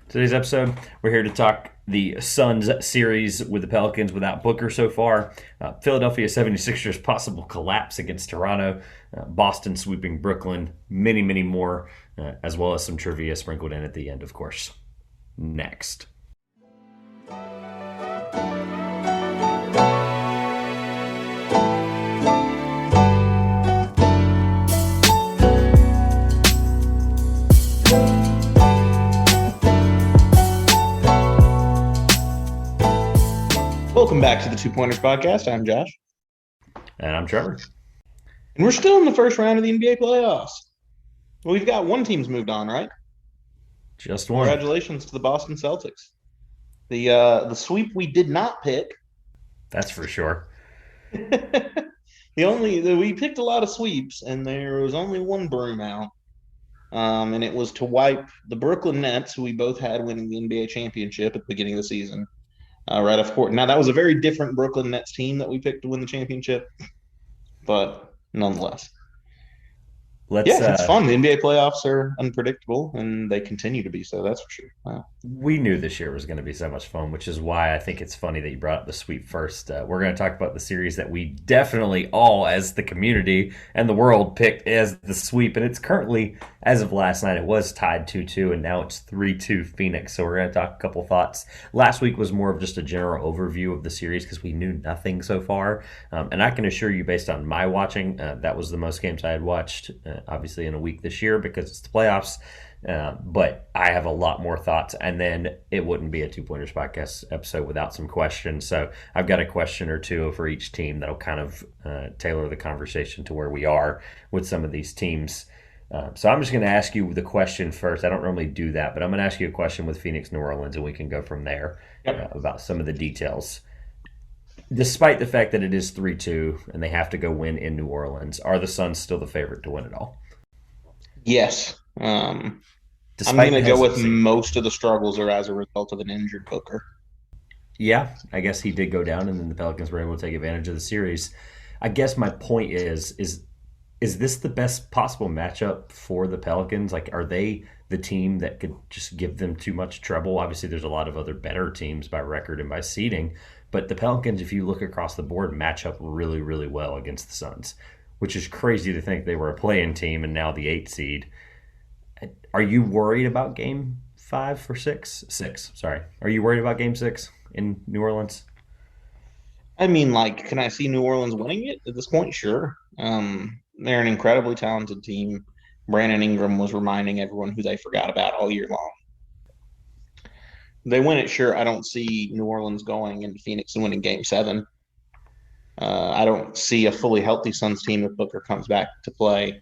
Today's episode, we're here to talk the Suns series with the Pelicans without Booker so far, Philadelphia 76ers possible collapse against Toronto, Boston sweeping Brooklyn, many, many more, as well as some trivia sprinkled in at the end, of course. Next. Welcome back to the Two Pointers podcast. I'm Josh. And I'm Trevor. And we're still in the first round of the NBA playoffs. Well, we've got one team's moved on, right? Just one. Congratulations to the Boston Celtics. The sweep we did not pick. That's for sure. We picked a lot of sweeps, and there was only one broom out. And it was to wipe the Brooklyn Nets, who we both had winning the NBA championship at the beginning of the season. Right off court. Now, that was a very different Brooklyn Nets team that we picked to win the championship, but nonetheless. It's fun. The NBA playoffs are unpredictable, and they continue to be so, that's for sure. Wow. We knew this year was going to be so much fun, which is why I think it's funny that you brought up the sweep first. We're going to talk about the series that we definitely all, as the community and the world, picked as the sweep. And it's currently, as of last night, it was tied 2-2, and now it's 3-2 Phoenix. So we're going to talk a couple thoughts. Last week was more of just a general overview of the series because we knew nothing so far. And I can assure you, based on my watching, that was the most games I had watched, obviously in a week this year because it's the playoffs. But I have a lot more thoughts, and then it wouldn't be a Two Pointers podcast episode without some questions. So I've got a question or two for each team that'll kind of tailor the conversation to where we are with some of these teams. So I'm just going to ask you the question first. I don't normally do that, but I'm going to ask you a question with Phoenix, New Orleans, and we can go from there about some of the details. Despite the fact that it is 3-2 and they have to go win in New Orleans, are the Suns still the favorite to win it all? Yes. I'm going to go with most of the struggles are as a result of an injured Booker. Yeah, I guess he did go down, and then the Pelicans were able to take advantage of the series. I guess my point is this the best possible matchup for the Pelicans? Like, are they the team that could just give them too much trouble? Obviously, there's a lot of other better teams by record and by seeding, but the Pelicans, if you look across the board, match up really, really well against the Suns, which is crazy to think they were a play-in team and now the 8th seed. Are you worried about game 5 or 6? 6, sorry. Are you worried about game 6 in New Orleans? I mean, can I see New Orleans winning it at this point? Sure. They're an incredibly talented team. Brandon Ingram was reminding everyone who they forgot about all year long. They win it, sure. I don't see New Orleans going into Phoenix and winning game 7. I don't see a fully healthy Suns team if Booker comes back to play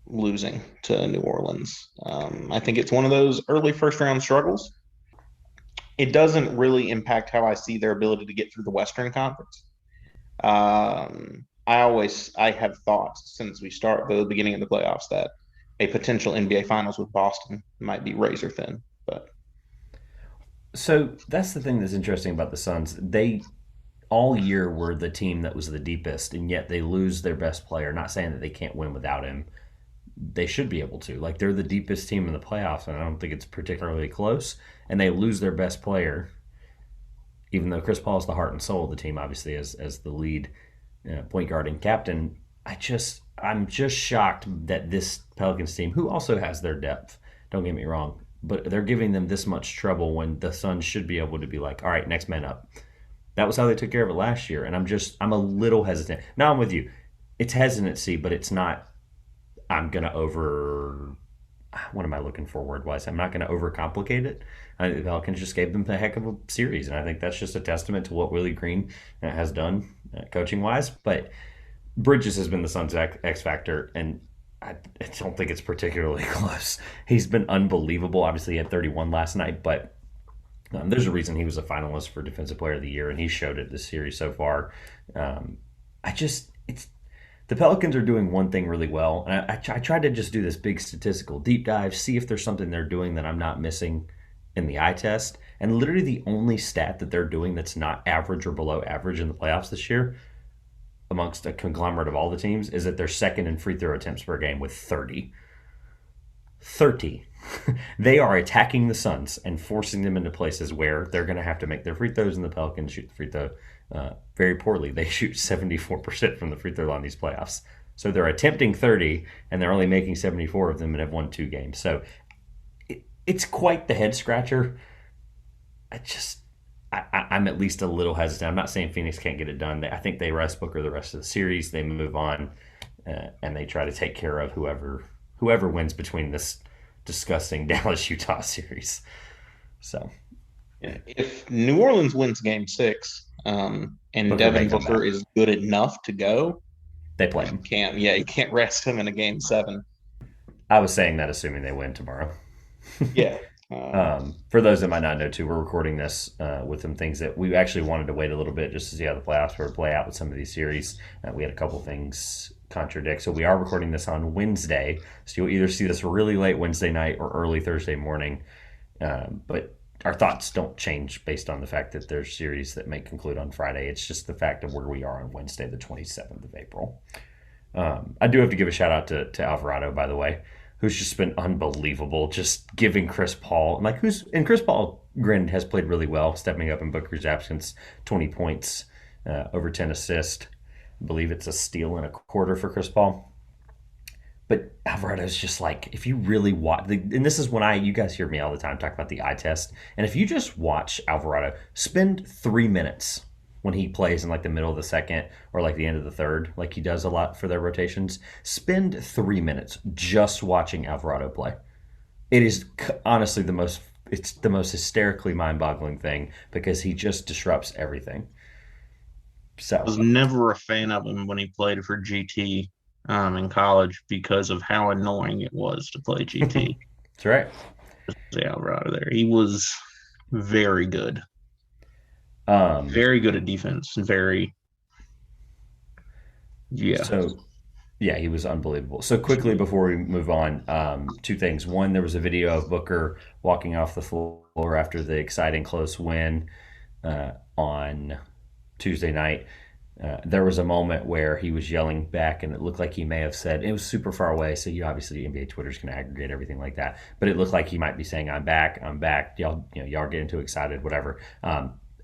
losing to New Orleans. I think it's one of those early first-round struggles. It doesn't really impact how I see their ability to get through the Western Conference. I have thought since the beginning of the playoffs that a potential NBA Finals with Boston might be razor thin. But so that's the thing that's interesting about the Suns. They all year were the team that was the deepest, and yet they lose their best player. Not saying that they can't win without him. They should be able to. Like, they're the deepest team in the playoffs, and I don't think it's particularly close. And they lose their best player, even though Chris Paul is the heart and soul of the team, obviously, as the lead point guard and captain. I'm just shocked that this Pelicans team, who also has their depth, don't get me wrong, but they're giving them this much trouble when the Suns should be able to be like, all right, next man up. That was how they took care of it last year, and I'm a little hesitant. Now I'm with you. It's hesitancy, but it's not I'm going to what am I looking for word-wise? I'm not going to overcomplicate it. The Pelicans just gave them a heck of a series, and I think that's just a testament to what Willie Green has done coaching-wise. But Bridges has been the Suns' X factor, and I don't think it's particularly close. He's been unbelievable. Obviously, he had 31 last night, but there's a reason he was a finalist for Defensive Player of the Year, and he showed it this series so far. The Pelicans are doing one thing really well, and I tried to just do this big statistical deep dive, see if there's something they're doing that I'm not missing in the eye test. And literally the only stat that they're doing that's not average or below average in the playoffs this year, amongst a conglomerate of all the teams, is that they're second in free throw attempts per game with 30. 30. They are attacking the Suns and forcing them into places where they're going to have to make their free throws, and the Pelicans shoot the free throw very poorly. They shoot 74% from the free throw line these playoffs. So they're attempting 30, and they're only making 74 of them and have won 2 games. So it's quite the head scratcher. I'm at least a little hesitant. I'm not saying Phoenix can't get it done. I think they rest Booker the rest of the series. They move on, and they try to take care of whoever wins between this disgusting Dallas Utah series. So, if New Orleans wins Game 6, and Devin Booker is good enough to go, they play him. You can't rest him in a Game 7. I was saying that assuming they win tomorrow. Yeah. For those that might not know, too, we're recording this with some things that we actually wanted to wait a little bit just to see how the playoffs were to play out with some of these series. We had a couple things contradict. So we are recording this on Wednesday. So you'll either see this really late Wednesday night or early Thursday morning. But our thoughts don't change based on the fact that there's series that may conclude on Friday. It's just the fact of where we are on Wednesday, the 27th of April. I do have to give a shout out to Alvarado, by the way, who's just been unbelievable, just giving Chris Paul, and Chris Paul, granted, has played really well, stepping up in Booker's absence, 20 points, over 10 assists. I believe it's a steal and a quarter for Chris Paul. But Alvarado's just like, if you really watch, and this is when you guys hear me all the time talk about the eye test, and if you just watch Alvarado, spend 3 minutes when he plays in like the middle of the second or like the end of the third, like he does a lot for their rotations, spend 3 minutes just watching Alvarado play. It is honestly the most hysterically mind-boggling thing because he just disrupts everything. So I was never a fan of him when he played for GT in college because of how annoying it was to play GT. That's right. Alvarado there. He was very good. Very good at defense. He was unbelievable. So quickly before we move on, 2 things. One, there was a video of Booker walking off the floor after the exciting close win on Tuesday night. There was a moment where he was yelling back, and it looked like he may have said, it was super far away, so obviously NBA Twitter's going to aggregate everything like that, but it looked like he might be saying, I'm back, y'all getting too excited, whatever.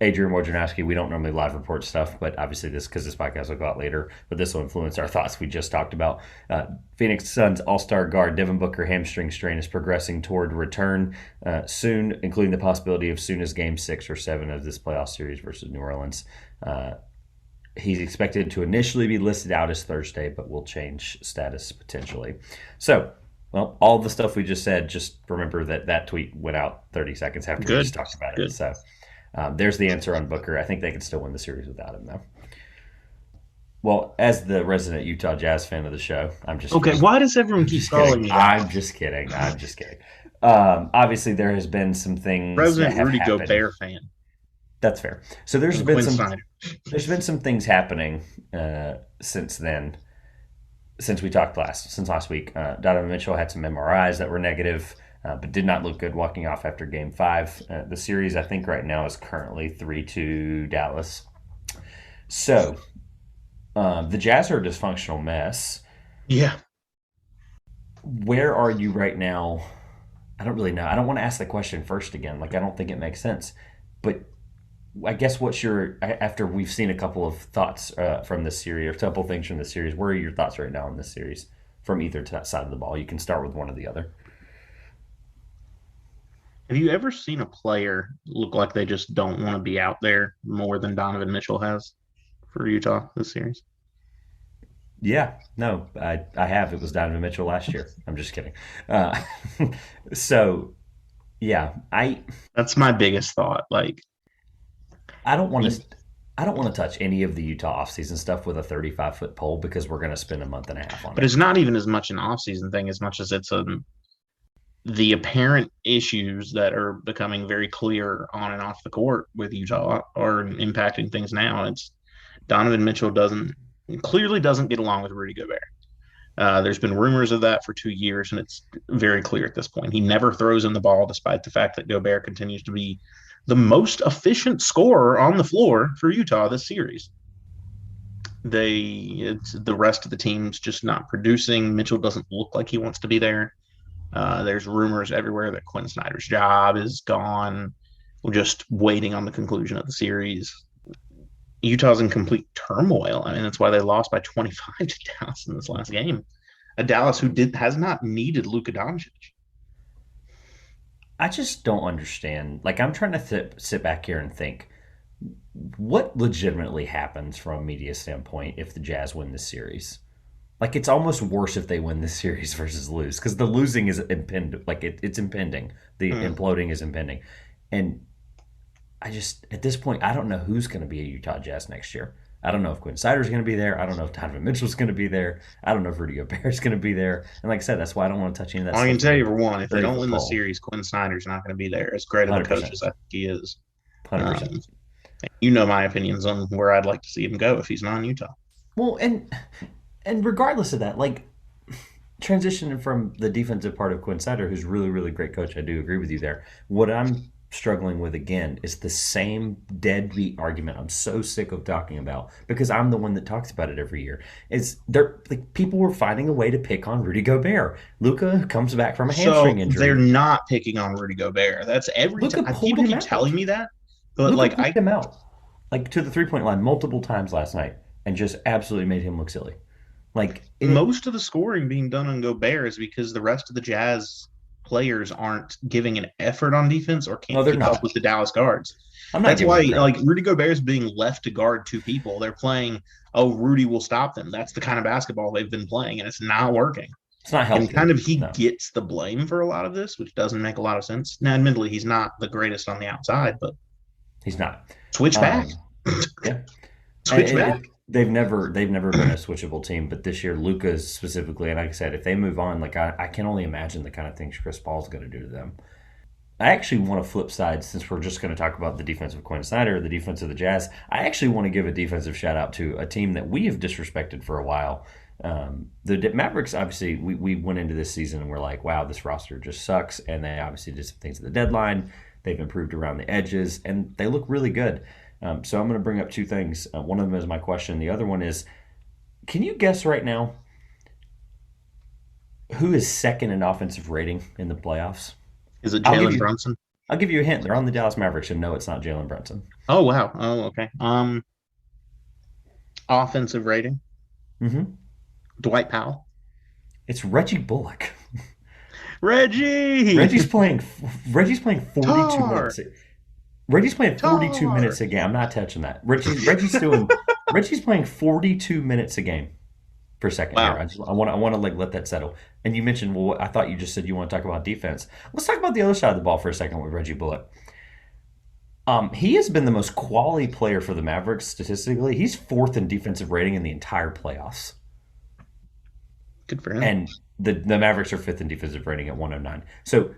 Adrian Wojnarowski, we don't normally live report stuff, but obviously because this podcast will go out later, but this will influence our thoughts we just talked about. Phoenix Suns all-star guard Devin Booker hamstring strain is progressing toward return soon, including the possibility of soon as Game 6 or 7 of this playoff series versus New Orleans. He's expected to initially be listed out as Thursday, but will change status potentially. So, all the stuff we just said, just remember that tweet went out 30 seconds after we just talked about it. So there's the answer on Booker. I think they could still win the series without him, though. Well, as the resident Utah Jazz fan of the show, I'm just okay. Kidding. Why does everyone keep calling me that? I'm just kidding. Obviously, there has been some things. Resident Rudy Gobert fan. That's fair. So there's been some things happening since then, since we talked since last week. Donovan Mitchell had some MRIs that were negative, but did not look good walking off after Game 5. The series, I think, right now is currently 3-2 Dallas. So the Jazz are a dysfunctional mess. Yeah. Where are you right now? I don't really know. I don't want to ask the question first again. I don't think it makes sense. But I guess after we've seen a couple of thoughts from this series, or a couple of things from this series, where are your thoughts right now on this series from either side of the ball? You can start with one or the other. Have you ever seen a player look like they just don't want to be out there more than Donovan Mitchell has for Utah this series? Yeah, no, I have. It was Donovan Mitchell last year. I'm just kidding. So, yeah, that's my biggest thought. I don't want to touch any of the Utah offseason stuff with a 35-foot pole because we're going to spend a month and a half on it. But it's not even as much an offseason thing as much as it's the apparent issues that are becoming very clear on and off the court with Utah are impacting things now. It's Donovan Mitchell clearly doesn't get along with Rudy Gobert. There's been rumors of that for 2 years, and it's very clear at this point. He never throws in the ball, despite the fact that Gobert continues to be the most efficient scorer on the floor for Utah this series. The rest of the team's just not producing. Mitchell doesn't look like he wants to be there. There's rumors everywhere that Quinn Snyder's job is gone. We're just waiting on the conclusion of the series. Utah's in complete turmoil. I mean, that's why they lost by 25 to Dallas in this last game. A Dallas who has not needed Luka Doncic. I just don't understand. Like, I'm trying to sit back here and think what legitimately happens from a media standpoint if the Jazz win this series. Like, it's almost worse if they win this series versus lose because the losing is impending. Like, it's impending. The imploding is impending. And I just, at this point, I don't know who's going to be a Utah Jazz next year. I don't know if Quinn Snyder's going to be there. I don't know if Donovan Mitchell's going to be there. I don't know if Rudy Gobert's going to be there. And like I said, that's why I don't want to touch any of that I stuff. can tell you for one, if they Dirty don't win the football. series, Quinn Snyder's not going to be there. As great of a coach 100%. as I think he is. 100%. You know my opinions on where I'd like to see him go if he's not in Utah. Well, and regardless of that, like transitioning from the defensive part of Quinn Snyder, who's really, really great coach, I do agree with you there. What I'm struggling with again is the same deadbeat argument I'm so sick of talking about because I'm the one that talks about it every year. Is there like people were finding a way to pick on Rudy Gobert. Luka comes back from a hamstring injury. They're not picking on Rudy Gobert. That's every Luka time pulled people him keep out. telling me that, but Luka like pulled him out like to the 3-point line multiple times last night and just absolutely made him look silly. Like most of the scoring being done on Gobert is because the rest of the Jazz players aren't giving an effort on defense or no, can't they're keep up not. with the Dallas guards. I'm not That's giving why them like credit. Rudy Gobert is being left to guard two people. They're playing, oh, Rudy will stop them. That's the kind of basketball they've been playing, and it's not working. It's not And healthy. kind of he No, gets the blame for a lot of this, which doesn't make a lot of sense. Now, admittedly, he's not the greatest on the outside, but he's not. switch back. Yeah. Switch back. They've never been a switchable team, but this year Luca's specifically, and like I said, if they move on, like I can only imagine the kind of things Chris Paul's going to do to them. I actually want to flip sides since we're just going to talk about the defense of Quinn Snyder, the defense of the Jazz. I actually want to give a defensive shout out to a team that we have disrespected for a while. The Mavericks, obviously, we went into this season and we're like, wow, this roster just sucks. And they obviously did some things at the deadline. They've improved around the edges, and they look really good. So I'm going to bring up two things. One of them is my question. The other one is, can you guess right now who is second in offensive rating in the playoffs? Is it I'll give Jalen you. Brunson? I'll give you a hint. They're on the Dallas Mavericks, and no, it's not Jalen Brunson. Oh wow. Oh okay. Offensive rating. Mm-hmm. Dwight Powell. It's Reggie Bullock. Reggie. Reggie's playing. Reggie's playing 42 Tar. minutes. Reggie's playing 42 Tar. minutes a game. I'm not touching that. Reggie's doing. Reggie's playing 42 minutes a game per second. Wow. Here, I want to like let that settle. And you mentioned, well, I thought you just said you want to talk about defense. Let's talk about the other side of the ball for a second with Reggie Bullock. He has been the most quality player for the Mavericks statistically. He's fourth in defensive rating in the entire playoffs. Good for him. And the Mavericks are fifth in defensive rating at 109. So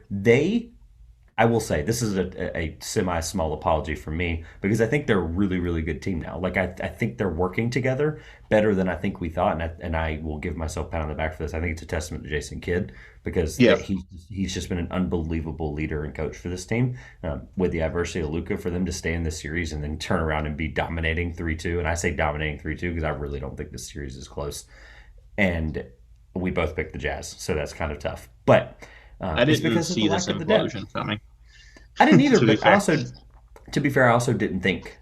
I will say, this is a semi-small apology from me because I think they're a really, really good team now. Like, I think they're working together better than I think we thought, and I will give myself a pat on the back for this. I think it's a testament to Jason Kidd because he's just been an unbelievable leader and coach for this team. With the adversity of Luka, for them to stay in this series and then turn around and be dominating 3-2, and I say dominating 3-2 because I really don't think this series is close. And we both picked the Jazz, so that's kind of tough. But I it's didn't because of see the this lack of the depth. implosion coming. I didn't either, To be but fair. to be fair, I also didn't think.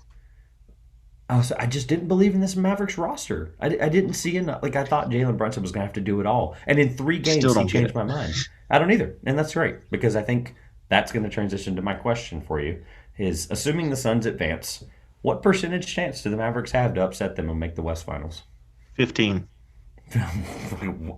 I just didn't believe in this Mavericks roster. I didn't see enough. Like, I thought Jalen Brunson was going to have to do it all, and in 3 games Still he don't get changed it. my mind. I don't either, and that's great because I think that's going to transition to my question for you: is assuming the Suns advance, what percentage chance do the Mavericks have to upset them and make the West Finals? 15.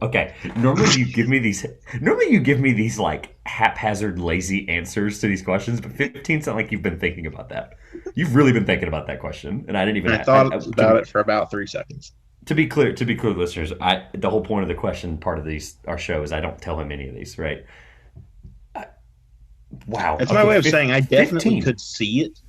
Okay. Normally you give me these like haphazard, lazy answers to these questions, but 15 sound like you've been thinking about that. You've really been thinking about that question, and I didn't even. I thought about it for about 3 seconds. To be clear, listeners, the whole point of the question part of our show is I don't tell him any of these, right? Wow. That's my way of saying I definitely 15. could see it,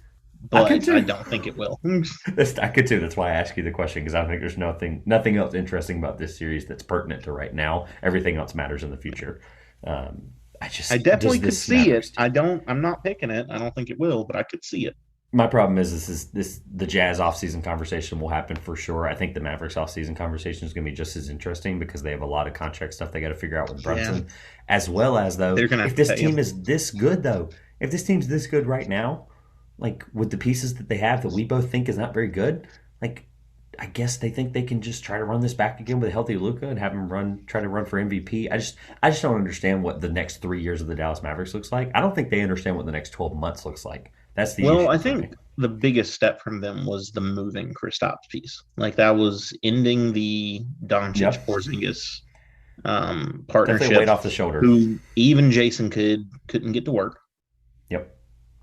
I but could too. I don't think it will. I could too. That's why I asked you the question because I think there's nothing else interesting about this series that's pertinent to right now. Everything else matters in the future. I definitely could see it. I'm not picking it. I don't think it will, but I could see it. My problem is the Jazz offseason conversation will happen for sure. I think the Mavericks offseason conversation is going to be just as interesting because they have a lot of contract stuff they got to figure out with Yeah, Brunson, as well as though they're gonna have if to this pay him. team is this good though, if this team's this good right now, like with the pieces that they have that we both think is not very good, like I guess they think they can just try to run this back again with a healthy Luka and have him try to run for MVP. I just don't understand what the next 3 years of the Dallas Mavericks looks like. I don't think they understand what the next 12 months looks like. That's the Well, I issue for me. think the biggest step from them was the moving Kristaps piece. Like that was ending the Doncic Yep. Porzingis Definitely a weight partnership, off the shoulder. who even Jason couldn't get to work. Yep.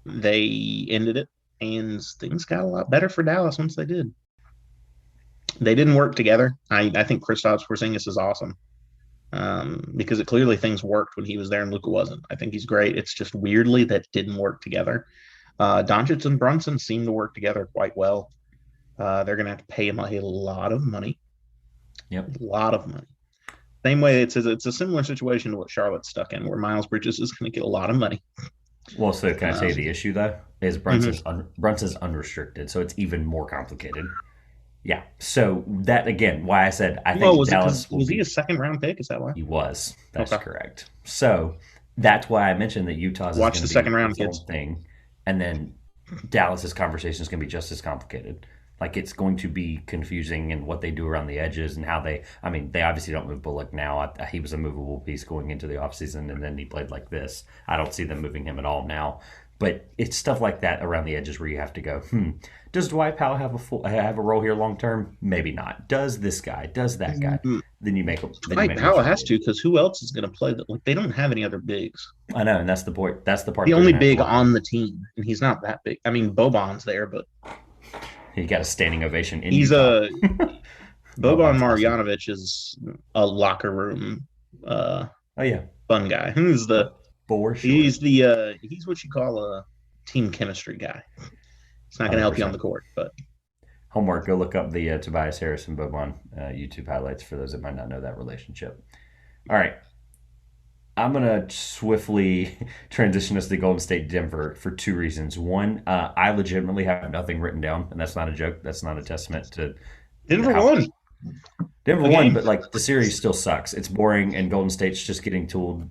They ended it, and things got a lot better for Dallas once they did. They didn't work together. I think Kristaps Porzingis is awesome, because it clearly things worked when he was there and Luka wasn't. I think he's great. It's just weirdly that didn't work together. Doncic and Brunson seem to work together quite well. They're going to have to pay him a lot of money, Yep. a lot of money. Same way it's a similar situation to what Charlotte's stuck in, where Miles Bridges is going to get a lot of money. Well, so can I tell you Um, the issue though is mhm. Brunson's unrestricted, so it's even more complicated. Yeah. So that again, why I said I Well, think was it because Dallas will was he a be. second round pick? Is that why? He was. That's Okay, correct. So that's why I mentioned that Utah's is watch going the to second be round, its own kids. thing, and then Dallas's conversation is going to be just as complicated. Like it's going to be confusing in what they do around the edges and how they. I mean, they obviously don't move Bullock now. He was a movable piece going into the offseason, and then he played like this. I don't see them moving him at all now. But it's stuff like that around the edges where you have to go. Does Dwight Powell have a role here long term? Maybe not. Does this guy? Does that guy? Mm, Then you Dwight make them Powell has changes. to, because who else is going to play that? Like they don't have any other bigs. I know, and that's the point. That's the part The they're only gonna have to big work on. on the team, and he's not that big. I mean, Boban's there, but He got a standing ovation in he's Utah. a Boban Boban's awesome. Marjanovic is a locker room uh, Oh yeah, fun guy. for sure, He's what you call a team chemistry guy. It's not going to hundred help you on the percent. court, but Homework: go look up the Tobias Harris and Boban YouTube highlights for those that might not know that relationship. All right, I'm gonna swiftly transition us to Golden State Denver for two reasons. One, I legitimately have nothing written down, and that's not a joke. That's not a testament to Denver how won Denver a won, game. but like the series still sucks. It's boring, and Golden State's just getting tooled,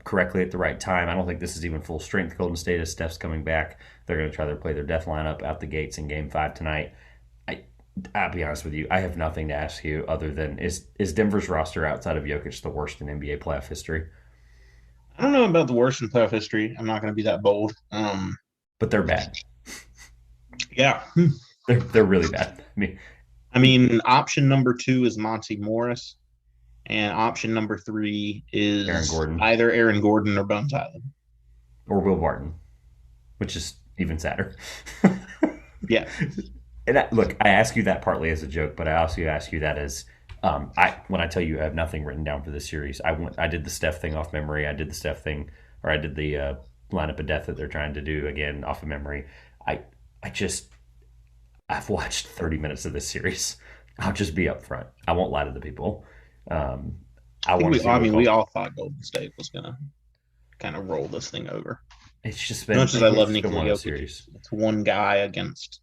correctly at the right time. I don't think this is even full strength. Golden State, as Steph's coming back, they're going to try to play their death lineup out the gates in Game 5 tonight. I, I'll be honest with you, I have nothing to ask you other than is Denver's roster outside of Jokic the worst in NBA playoff history? I don't know about the worst in playoff history. I'm not going to be that bold. But they're bad. Yeah. They're really bad. I mean, I mean, option number two is Monty Morris, and option number three Aaron is Gordon either Aaron Gordon or Bones Hyland. or Will Barton, which is even sadder. Yeah. And look, I ask you that partly as a joke, but I also ask you that as I when I tell you I have nothing written down for this series. I did the Steph thing off memory. I did the Steph thing, or I did the lineup of death that they're trying to do again off of memory. I I just I've watched 30 minutes of this series. I'll just be upfront. I won't lie to the people. Um, I I think want to see I what mean, we call. all thought Golden State was going to kind of roll this thing over. It's just As been much as I love it's been Nikola one of those Jokic, series. it's one guy against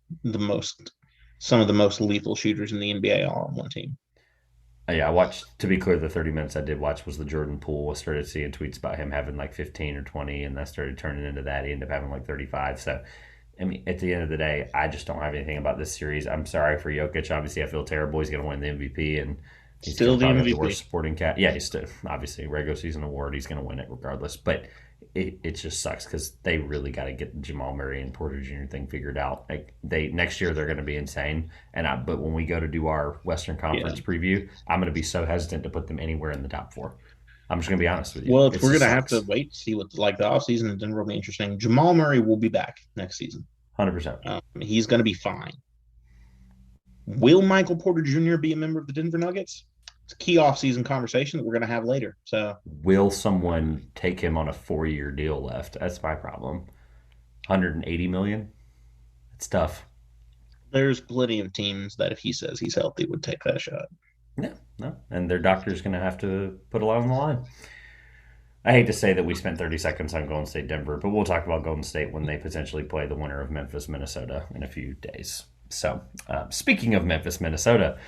some of the most lethal shooters in the NBA all on one team. Yeah, I watched. To be clear, the 30 minutes I did watch was the Jordan Poole. I started seeing tweets about him having like 15 or 20, and that started turning into that. He ended up having like 35. So, I mean, at the end of the day, I just don't have anything about this series. I'm sorry for Jokic. Obviously, I feel terrible. He's going to win the MVP, and he's going Still to the probably have the worst MVP. supporting cat. Yeah, he's still obviously regular season award. He's going to win it regardless. But it just sucks because they really got to get the Jamal Murray and Porter Jr. thing figured out. Like they next year they're going to be insane. But when we go to do our Western Yeah. Conference preview, I'm going to be so hesitant to put them anywhere in the top four. I'm just going to be honest with you. Well, It we're just gonna have to sucks. wait to see what like the offseason in Denver will be interesting. Jamal Murray will be back next season. 100%. He's gonna be fine. Will Michael Porter Jr. be a member of the Denver Nuggets? It's a key offseason conversation that we're gonna have later. So Will someone take him on a 4-year deal left? That's my problem. 180 million. It's tough. there's plenty of teams that if he says he's healthy would take that shot. No, no, and their doctor's going to have to put a lot on the line. I hate to say that we spent 30 seconds on Golden State Denver, but we'll talk about Golden State when they potentially play the winner of Memphis Minnesota in a few days. So, speaking of Memphis Minnesota,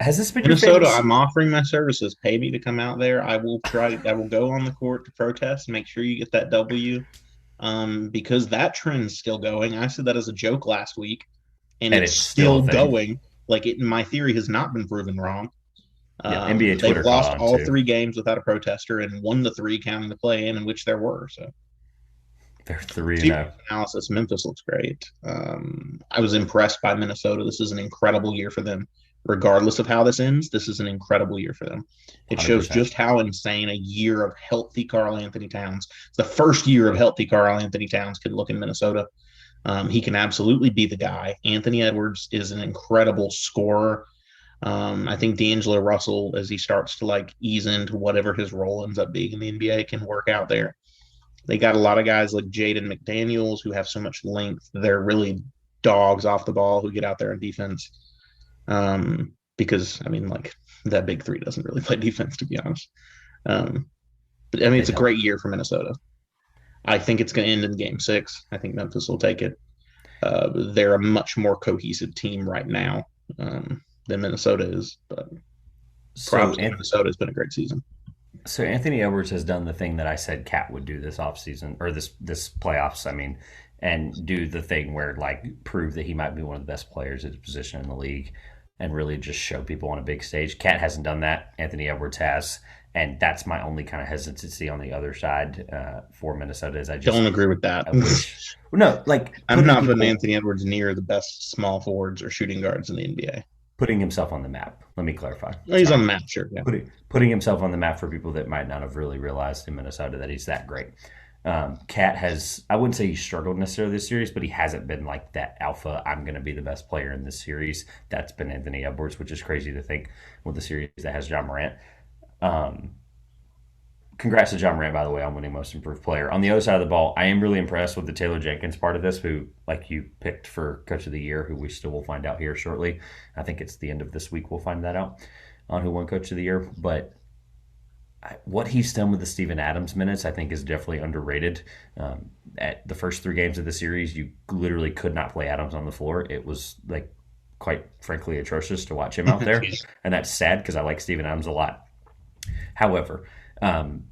has this been your Minnesota, favorite? I'm offering my services. Pay me to come out there. I will try. I will go on the court to protest. Make sure you get that W. Because that trend's still going. I said that as a joke last week, and And it's it's still still a thing. going. Like my theory has not been proven wrong. Yeah, NBA They've Twitter caught lost on all too. 3 games without a protester and won the 3 counting the play in which there were. So They're 3 and serious 0. analysis, Memphis looks great. I was impressed by Minnesota. This is an incredible year for them. Regardless of how this ends, this is an incredible year for them. It shows 100%. just how insane a year of healthy Karl Anthony Towns, it's the first year of healthy Karl Anthony Towns, could look in Minnesota. He can absolutely be the guy. Anthony Edwards is an incredible scorer. I think D'Angelo Russell, as he starts to like ease into whatever his role ends up being in the NBA, can work out there. They got a lot of guys like Jaden McDaniels who have so much length. They're really dogs off the ball who get out there on defense. Because I mean, like that big three doesn't really play defense, to be honest. But I mean, They it's a don't. great year for Minnesota. I think it's going to end in Game 6. I think Memphis will take it. They're a much more cohesive team right now than Minnesota is. But So, props to Minnesota. It's been a great season. so Anthony Edwards has done the thing that I said Cat would do this offseason, or this playoffs, I mean, and do the thing where like prove that he might be one of the best players at his position in the league and really just show people on a big stage. Cat hasn't done that. Anthony Edwards has. And that's my only kind of hesitancy on the other side for Minnesota is Don't agree with that. I wish no, like I'm not putting Anthony Edwards near the best small forwards or shooting guards in the NBA. putting himself on the map. Let me clarify. Oh, he's on Sorry. the map, sure. Yeah. Putting himself on the map for people that might not have really realized in Minnesota that he's that great. Cat has, I wouldn't say he struggled necessarily this series, but he hasn't been like that alpha. I'm going to be the best player in this series. That's been Anthony Edwards, which is crazy to think with the series that has John Morant. Um, Congrats to John Morant, by the way, on winning Most Improved Player. On the other side of the ball, I am really impressed with the Taylor Jenkins part of this, who, like you picked for Coach of the Year, who we still will find out here shortly. I think it's the end of this week we'll find that out on who won Coach of the Year. But what he's done with the Steven Adams minutes, I think, is definitely underrated. At the first 3 games of the series, you literally could not play Adams on the floor. It was like quite frankly atrocious to watch him out there, and that's sad because I like Steven Adams a lot. However,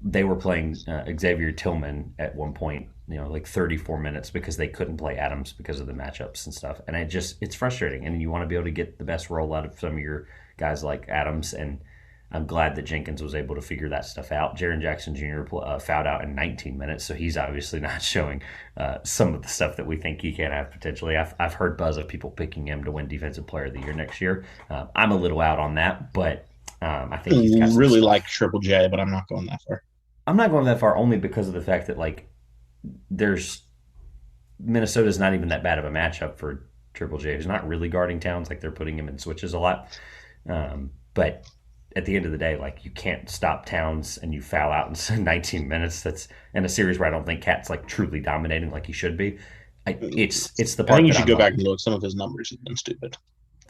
they were playing Xavier Tillman at one point, like 34 minutes because they couldn't play Adams because of the matchups and stuff. And it's frustrating. And you want to be able to get the best role out of some of your guys like Adams. And I'm glad that Jenkins was able to figure that stuff out. Jaren Jackson Jr. Fouled out in 19 minutes, so he's obviously not showing some of the stuff that we think he can have potentially. I've heard buzz of people picking him to win Defensive Player of the Year next year. I'm a little out on that, but I think he's got some really stuff. like Triple J, but I'm not going that far. I'm not going that far only because of the fact that like there's Minnesota's not even that bad of a matchup for Triple J, who's not really guarding Towns. Like they're putting him in switches a lot, but at the end of the day, like you can't stop Towns and you foul out in 19 minutes. That's in a series where I don't think Cat's like truly dominating like he should be. It's the I part think you that should I'm go like back and look. Some of his numbers have been stupid.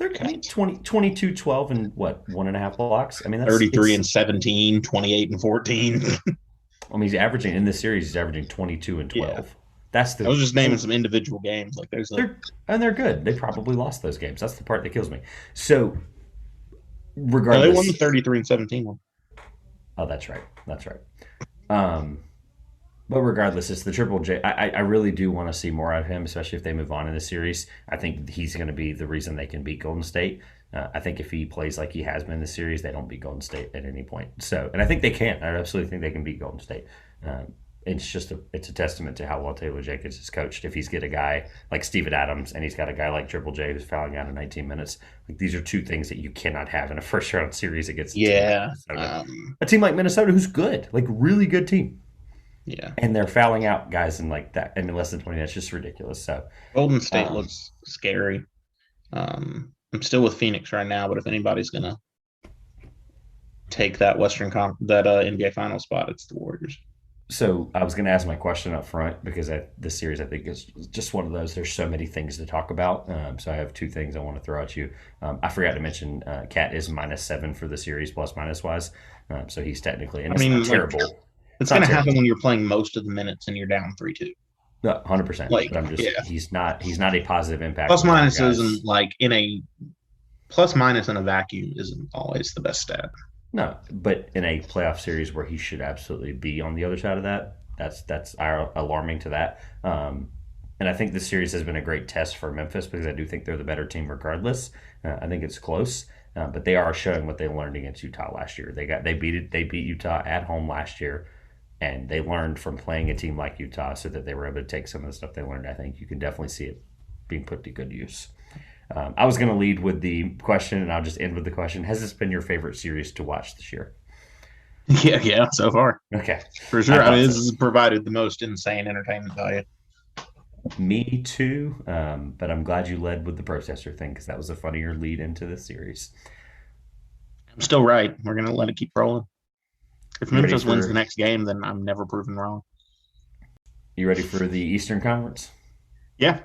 I mean 20, 22, 12, and what 1.5 blocks. I mean that's 33 and 17, 28 and 14. I mean he's averaging in this series. He's averaging 22 and Yeah. 12. That's I the was just naming some individual games. Like there's a they're good. They probably lost those games. That's the part that kills me. So no, they won the regardless, 33 and 17 one. oh, that's right. That's right. Um, but regardless, it's the Triple J. I really do want to see more of him, especially if they move on in the series. I think he's going to be the reason they can beat Golden State. I think if he plays like he has been in the series, they don't beat Golden State at any point. So, and I think they can. I absolutely think they can beat Golden State. It's a testament to how well Taylor Jenkins is coached. If he's got a guy like Steven Adams and he's got a guy like Triple J who's fouling out in 19 minutes, like these are 2 things that you cannot have in a first round series against Yeah. a team like Minnesota who's good, like really good team, Yeah. and they're fouling out guys in like that in less than 20 minutes. Just ridiculous. So Golden State um, looks scary. I'm still with Phoenix right now, but if anybody's gonna take that NBA Final spot, it's the Warriors. So I was going to ask my question up front because this series I think is just one of those. There's so many things to talk about. So I have two things I want to throw at you. I forgot to mention Cat is -7 for the series plus minus wise. So he's technically, and I it's mean, not like, terrible. it's It's going not to happen terrible. when you're playing most of the minutes and you're down 3-2. No, 100%. Like, But I'm just yeah, he's not a positive impact plus when other minus isn't guys. like in a plus minus in a vacuum isn't always the best stat. No, but in a playoff series where he should absolutely be on the other side of that, that's alarming to that. And I think this series has been a great test for Memphis because I do think they're the better team regardless. I think it's close, but they are showing what they learned against Utah last year. They beat Utah at home last year, and they learned from playing a team like Utah, so that they were able to take some of the stuff they learned. I think you can definitely see it being put to good use. I was going to lead with the question, and I'll just end with the question: has this been your favorite series to watch this year? Yeah, so far. Okay, For I sure. I mean, thought this so. has provided the most insane entertainment value. Me too, but I'm glad you led with the protester thing because that was a funnier lead into this series. I'm still right. We're going to let it keep rolling. If You ready Memphis wins the for next game, then I'm never proven wrong. you ready for the Eastern Conference? Yeah,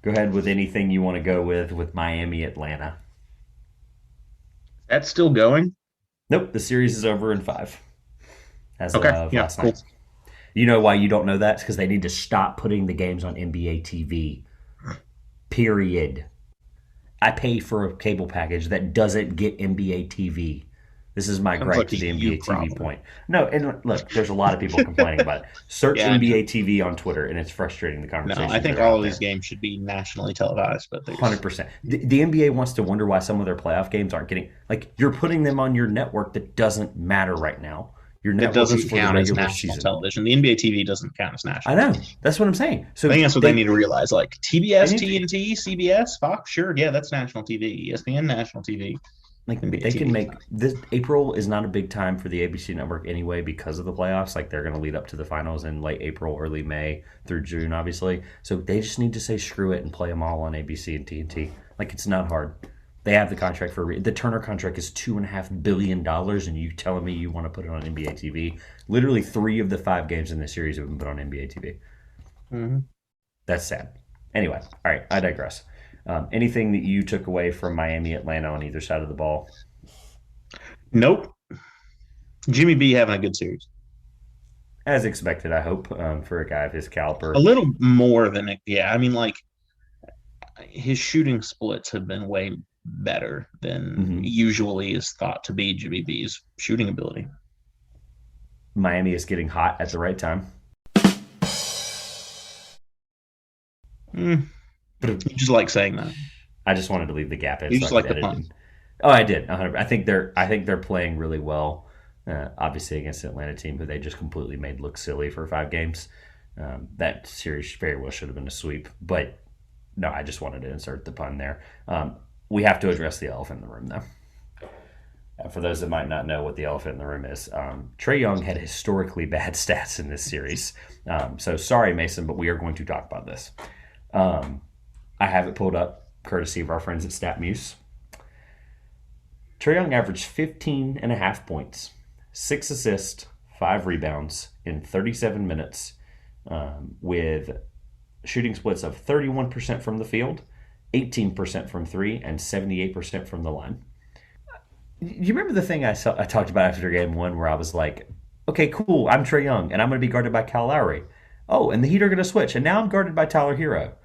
Go ahead with anything you want to go with Miami, Atlanta. that's still going. Nope, the series is over in 5 as Okay. of Yeah, last cool. night. You know why you don't know that? It's because they need to stop putting the games on NBA TV. Period. I pay for a cable package that doesn't get NBA TV. This is my Sounds gripe like to a the you NBA TV problem. point. No, and look, there's a lot of people complaining about it. Search Yeah, I know. NBA TV on Twitter, and it's frustrating the No, I conversations that think are all out of these there. games should be nationally televised, but they just 100%. The NBA wants to wonder why some of their playoff games aren't getting. Like, you're putting them on your network that doesn't matter right now. Your it network is doesn't for the count as regular national season. television. The NBA TV doesn't count as I national know. television. That's what I'm saying. I So think that's what they need to realize. Like they TBS, need to, TNT, CBS, Fox, sure, yeah, that's national TV. ESPN, national TV. like, NBA they can TV is make not. this. April is not a big time for the ABC network anyway because of the playoffs. Like, they're going to lead up to the finals in late April, early May through June, obviously. So they just need to say screw it and play them all on ABC and TNT. Like, it's not hard. They have the contract the Turner contract is $2.5 billion, and you telling me you want to put it on NBA TV? Literally 3 of the 5 games in this series have been put on NBA TV. Mm-hmm. That's sad. Anyway, all right, I digress. Anything that you took away from Miami, Atlanta on either side of the ball? Nope. Jimmy B having a good series. As expected, I hope, for a guy of his A caliber. little more than it. Yeah, I mean, like his shooting splits have been way better than Mm-hmm. usually is thought to be Jimmy B's shooting ability. Miami is getting hot at the right time. Mm, you just like saying that. I just wanted to leave the gap in You so I just could like the edit puns. it. Oh, I did. 100. I think they're playing really well. Obviously against the Atlanta team, who they just completely made look silly for 5 games. That series very well should have been a sweep, but no, I just wanted to insert the pun there. We have to address the elephant in the room, though. For those that might not know what the elephant in the room is, Trae Young had historically bad stats in this series. So sorry, Mason, but we are going to talk about this. I have it pulled up, courtesy of our friends at StatMuse. Trae Young averaged 15 and a half points, 6 assists, 5 rebounds in 37 minutes, with shooting splits of 31% from the field, 18% from 3, and 78% from the line. You remember the thing I talked about after game 1 where I was like, okay, cool, I'm Trae Young, and I'm going to be guarded by Kyle Lowry. Oh, and the Heat are going to switch, and now I'm guarded by Tyler Hero.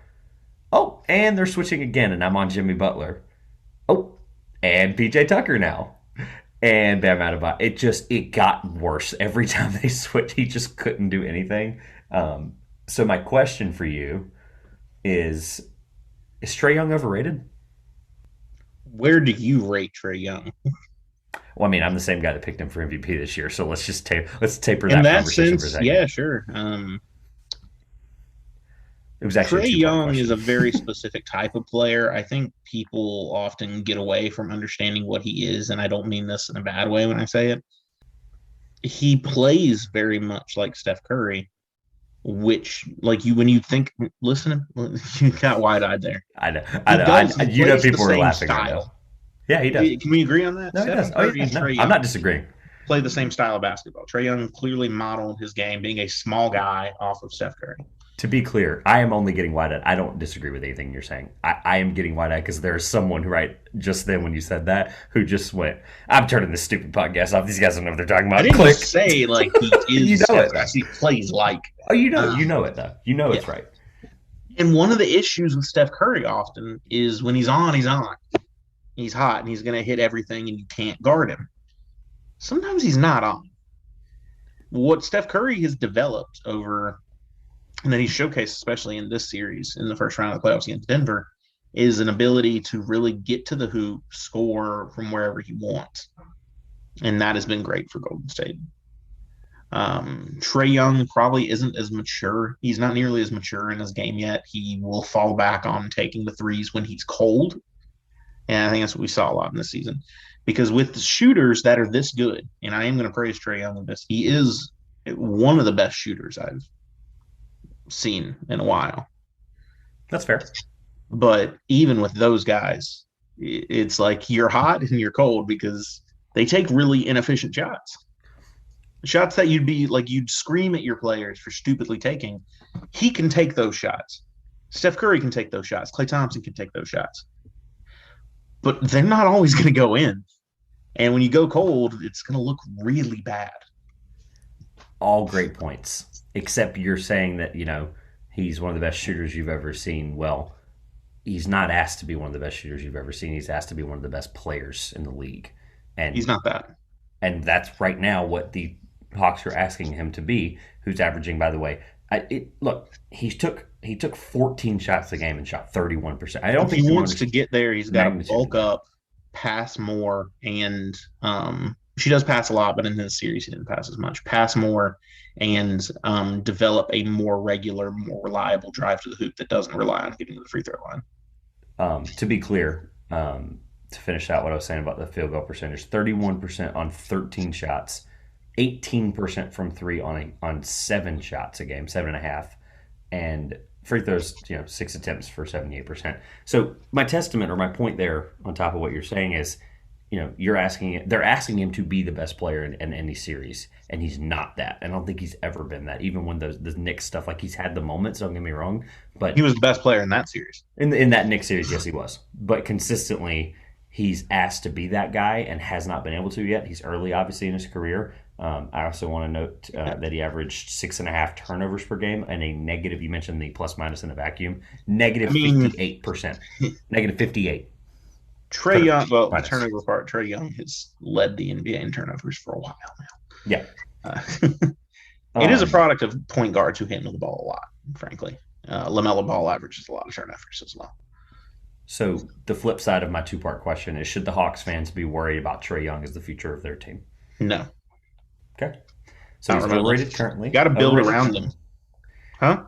Oh, and they're switching again, and I'm on Jimmy Butler. Oh, and PJ Tucker now. And Bam Adebayo. It got worse. Every time they switched, he just couldn't do anything. So my question for you is Trae Young overrated? Where do you rate Trae Young? Well, I mean, I'm the same guy that picked him for MVP this year, so let's taper In that that conversation for a sense, yeah, second. sure. It was actually a Trae 2 part Young is question. a very specific type of player. I think people often get away from understanding what he is, and I don't mean this in a bad way when I say it. He plays very much like Steph Curry, which, like you, when you think, listen, you got wide eyed there. I know, I He know. does. He You know, plays the people are same laughing right now. style. Yeah, he does. Can we agree on that? No, he Stephen does. Oh Curry yeah, and no, Trae I'm Young. not disagreeing. play the same style of basketball. Trae Young clearly modeled his game being a small guy off of Steph Curry. To be clear, I am only getting wide eyed. I don't disagree with anything you're saying. I am getting wide eyed because there's someone who, right just then when you said that, who just went, I'm turning this stupid podcast off. These guys don't know what they're talking about. I didn't Click. say like he You is know it. Steph. He plays like. Oh, you know it though. You know it's right. And one of the issues with Steph Curry often is when he's on, he's on. He's hot and he's going to hit everything and you can't guard him. Sometimes he's not on. What Steph Curry has developed over, and that he showcased, especially in this series in the first round of the playoffs against Denver, is an ability to really get to the hoop, score from wherever he wants. And that has been great for Golden State. Trae Young probably isn't as mature. He's not nearly as mature in his game yet. He will fall back on taking the threes when he's cold. And I think that's what we saw a lot in this season. Because with the shooters that are this good, and I am going to praise Trae Young on this, he is one of the best shooters I've seen in a while. That's fair. But even with those guys, it's like you're hot and you're cold because they take really inefficient shots. Shots that you'd scream at your players for stupidly taking. He can take those shots. Steph Curry can take those shots. Klay Thompson can take those shots. But they're not always going to go in. And when you go cold, it's going to look really bad. All great points. Except you're saying that, he's one of the best shooters you've ever seen. Well, he's not asked to be one of the best shooters you've ever seen. He's asked to be one of the best players in the league. And he's not that. And that's right now what the Hawks are asking him to be, who's averaging, by the way. He took 14 shots a game and shot 31%. I don't think he wants to get there. He's got to bulk up, pass more, and she does pass a lot, but in this series he didn't pass as much. Pass more and develop a more regular, more reliable drive to the hoop that doesn't rely on getting to the free throw line. To be clear, to finish out what I was saying about the field goal percentage, 31% on 13 shots. 18% from three on 7 shots a game, 7.5, and free throws, 6 attempts for 78%. So my testament or my point there, on top of what you're saying, is, they're asking him to be the best player in any series, and he's not that. I don't think he's ever been that. Even when the Knicks stuff, like he's had the moments, don't get me wrong, but he was the best player in that series. In that Knicks series, yes, he was, but consistently he's asked to be that guy and has not been able to yet. He's early, obviously, in his career. I also want to note that he averaged 6.5 turnovers per game and a negative, you mentioned the plus minus in the vacuum, negative 58%. Negative 58. Trae Young, the turnover part, Trae Young has led the NBA in turnovers for a while now. Yeah. It is a product of point guards who handle the ball a lot, frankly. LaMelo Ball averages a lot of turnovers as well. So the flip side of my two-part question is, should the Hawks fans be worried about Trae Young as the future of their team? No. Okay. So he's overrated currently. Got to build around them. Huh?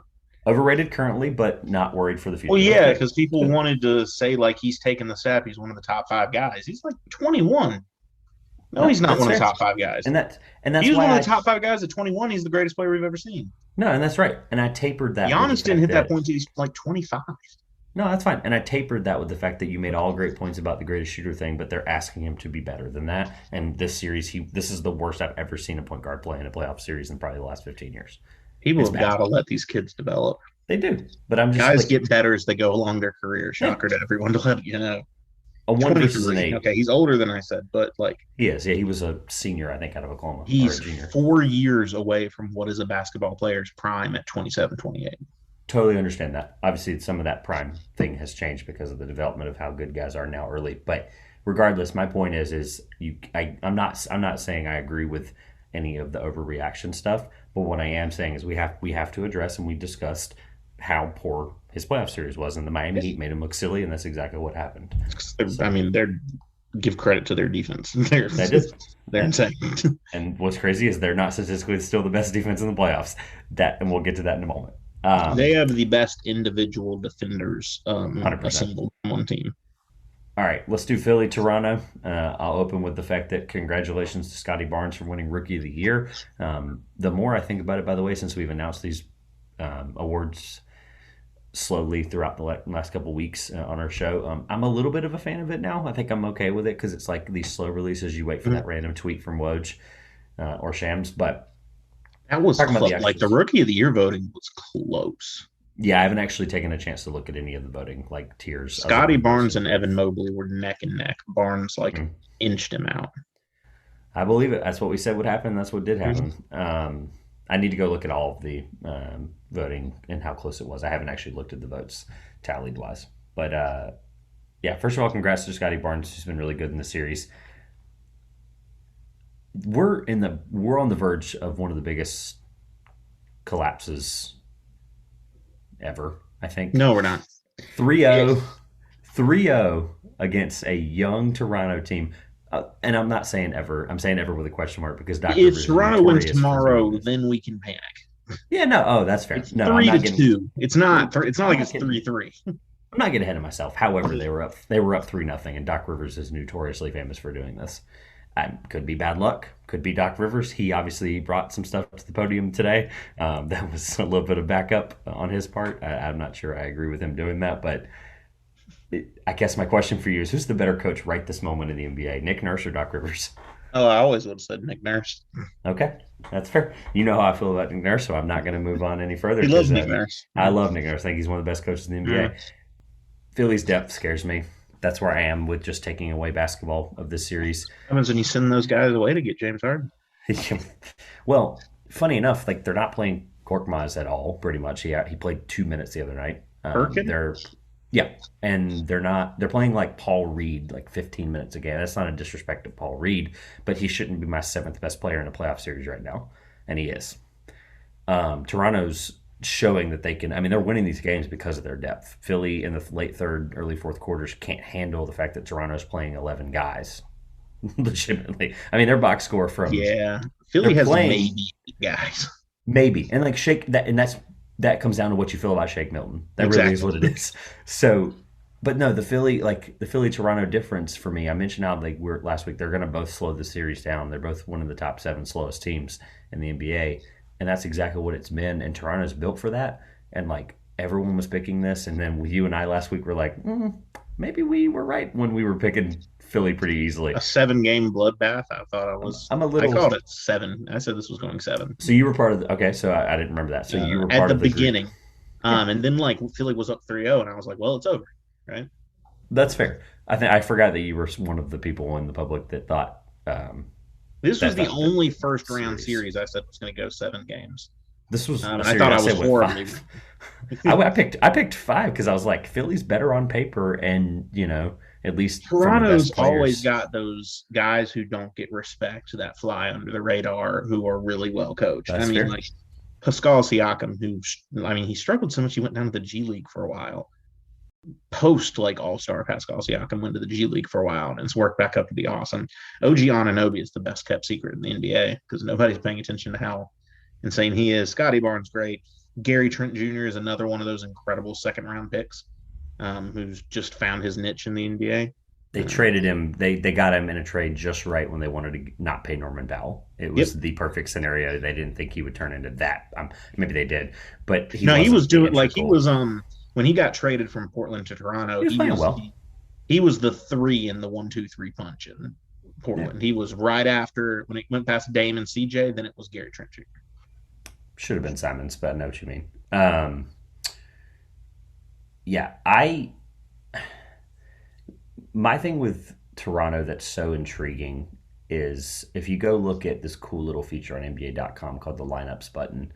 Overrated currently, but not worried for the future. Well, yeah, because people wanted to say, like, he's taking the step. He's one of the top 5 guys. He's like 21. No, he's not one of the top 5 guys. And that's he's one of the top 5 guys at 21. He's the greatest player we've ever seen. No, and that's right. And I tapered that. Giannis didn't hit that point until he's like 25. No, that's fine. And I tapered that with the fact that you made all great points about the greatest shooter thing, but they're asking him to be better than that. And this series, this is the worst I've ever seen a point guard play in a playoff series in probably the last 15 years. People have got to let these kids develop. They do. But I'm just guys get better as they go along their career. Shocker to everyone to let you know. A 1 versus an 8. Okay, he's older than I said, but like he is. Yeah, he was a senior, I think, out of Oklahoma. He's 4 years away from what is a basketball player's prime at 27, 28. Totally understand that. Obviously, some of that prime thing has changed because of the development of how good guys are now early. But regardless, my point is I'm not saying I agree with any of the overreaction stuff. But what I am saying is we have to address, and we discussed how poor his playoff series was, and the Miami Heat made him look silly, and that's exactly what happened. I mean, give credit to their defense. They're insane. And what's crazy is they're not statistically still the best defense in the playoffs. And we'll get to that in a moment. They have the best individual defenders 100%. Assembled on one team. All right, let's do Philly, Toronto. I'll open with the fact that congratulations to Scotty Barnes for winning Rookie of the Year. The more I think about it, by the way, since we've announced these awards slowly throughout the last couple of weeks on our show, I'm a little bit of a fan of it now. I think I'm okay with it because it's like these slow releases. You wait for that random tweet from Woj. or Shams. But That was talking about close. the Like actual, the rookie of the year voting was close. yeah, I haven't actually taken a chance to look at any of the voting like tiers other Scotty than most Barnes and Evan improved. Mobley were neck and neck. Barnes like Mhm. inched him out. I believe it. That's what we said would happen. That's what did Mhm. happen. I need to go look at all of the voting and how close it was. I haven't actually looked at the votes tallied wise. But yeah, first of all, congrats to Scotty Barnes. He's been really good in the series. We're on the verge of one of the biggest collapses ever, I think. No, we're not. 3-0, If 3-0 against a young Toronto team. And I'm not saying ever. I'm saying ever with a question mark because Doc if Rivers is Toronto wins notorious for doing tomorrow, this. then we can panic. Yeah, no. Oh, that's fair. It's No, I'm three to not getting. two. It's not. It's not I'm like not it's getting. 3-3. I'm not getting ahead of myself. However, they were up. They were up 3-0, and Doc Rivers is notoriously famous for doing this. Could be bad luck. Could be Doc Rivers. He obviously brought some stuff to the podium today. That was a little bit of backup on his part. I'm not sure I agree with him doing that, but I guess my question for you is: who's the better coach right this moment in the NBA, Nick Nurse or Doc Rivers? Oh, I always would have said Nick Nurse. Okay, that's fair. You know how I feel about Nick Nurse, so I'm not going to move on any further He loves because Nick Nurse. I love Nick Nurse. I think he's one of the best coaches in the Mm. NBA. Philly's depth scares me. That's where I am with just taking away basketball of this series. What happens when you send those guys away to get James Harden? Well, funny enough, like they're not playing Korkmaz at all. Pretty much, he played 2 minutes the other night. Perkin? They're yeah, and they're not. They're playing like Paul Reed, like 15 minutes a game. That's not a disrespect to Paul Reed, but he shouldn't be my seventh best player in a playoff series right now, and he is. Toronto's showing that they can. I mean, they're winning these games because of their depth. Philly in the late third, early fourth quarters can't handle the fact that Toronto's playing 11 guys. Legitimately, I mean, their box score from Yeah. Philly they're has playing maybe guys. maybe and like Shake that, and that comes down to what you feel about Shake Milton. That really is Exactly. what it is. So, but no, the Philly Toronto difference for me. I mentioned how they were last week. They're going to both slow the series down. They're both one of the top 7 slowest teams in the NBA, and that's exactly what it's been. And Toronto's built for that. And like everyone was picking this, and then you and I last week were like, maybe we were right when we were picking Philly pretty easily. A 7-game bloodbath. I thought I'm a I little. called it 7. I said this was going 7. So you were part of the. Okay, so I didn't remember that. So you were At part the of the group. beginning. Yeah, And then like Philly was up 3-0, and I was like, well, it's over. Right. that's fair. I think I forgot that you were one of the people in the public that thought This was the that only first round series. series I said was going to go 7 games. This was a And I series thought I I was said with horribly. 5. I picked 5 because I was like Philly's better on paper, and at least from the Toronto's best always players. got those guys who don't get respect that fly under the radar who are really well coached. I That's mean, fair. like Pascal Siakam, he struggled so much he went down to the G League for a while. Post like All Star Pascal Siakam went to the G League for a while and it's worked back up to be awesome. OG Anunoby is the best kept secret in the NBA because nobody's paying attention to how insane he is. Scotty Barnes, great. Gary Trent Jr. is another one of those incredible second round picks who's just found his niche in the NBA. They traded him. They got him in a trade just right when they wanted to not pay Norman Powell. It Yep. was the perfect scenario. They didn't think he would turn into that. Maybe they did, but he No, he was wasn't the doing like he integral. was when he got traded from Portland to Toronto, He was playing well. he was the 3 in the 1-2-3 punch in Yeah, Portland. He was right after when it went past Dame and CJ, then it was Gary Trent Jr. should have been Simons, but I know what you mean. Yeah, I my thing with Toronto that's so intriguing is if you go look at this cool little feature on NBA.com called the lineups button,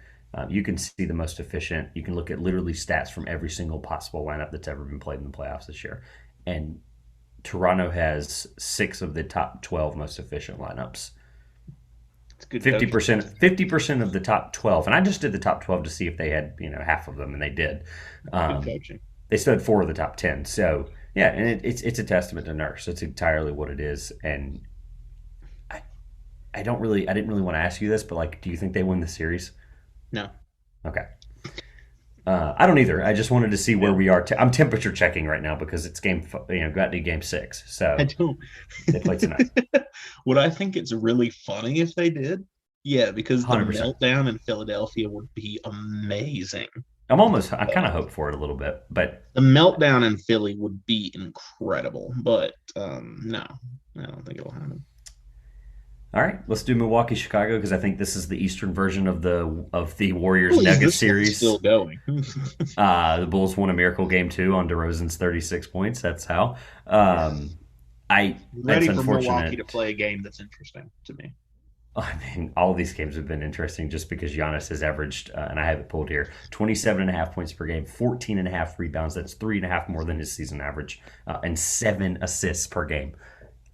you can see the most efficient. You can look at literally stats from every single possible lineup that's ever been played in the playoffs this year. And Toronto has 6 of the top 12 most efficient lineups. It's good Fifty coaching. percent, 50% of the top 12, and I just did the top 12 to see if they had half of them, and they did. Good Um, coaching. they still had 4 of the top 10. So yeah, and it's a testament to Nurse. It's entirely what it is, and I I didn't really want to ask you this, but like, do you think they win the series? No. Okay. I don't either. I just wanted to see where Yeah. we are. I'm temperature checking right now because it's got to game 6, I so don't. they play tonight. Would I think it's really funny if they did? Yeah, because the 100%. meltdown in Philadelphia would be amazing. I kind of hope for it a little bit, but The meltdown in Philly would be incredible, but no, I don't think it'll happen. All right, let's do Milwaukee, Chicago because I think this is the Eastern version of the Warriors Well, is Nuggets this one still series. going? The Bulls won a miracle game too on DeRozan's 36 points. That's how. I It's Ready for Milwaukee to unfortunate. play a game that's interesting to me. I mean, all of these games have been interesting just because Giannis has averaged, and I have it pulled here, 27 and a half points per game, 14 and a half rebounds. That's three and a half more than his season average, and 7 assists per game.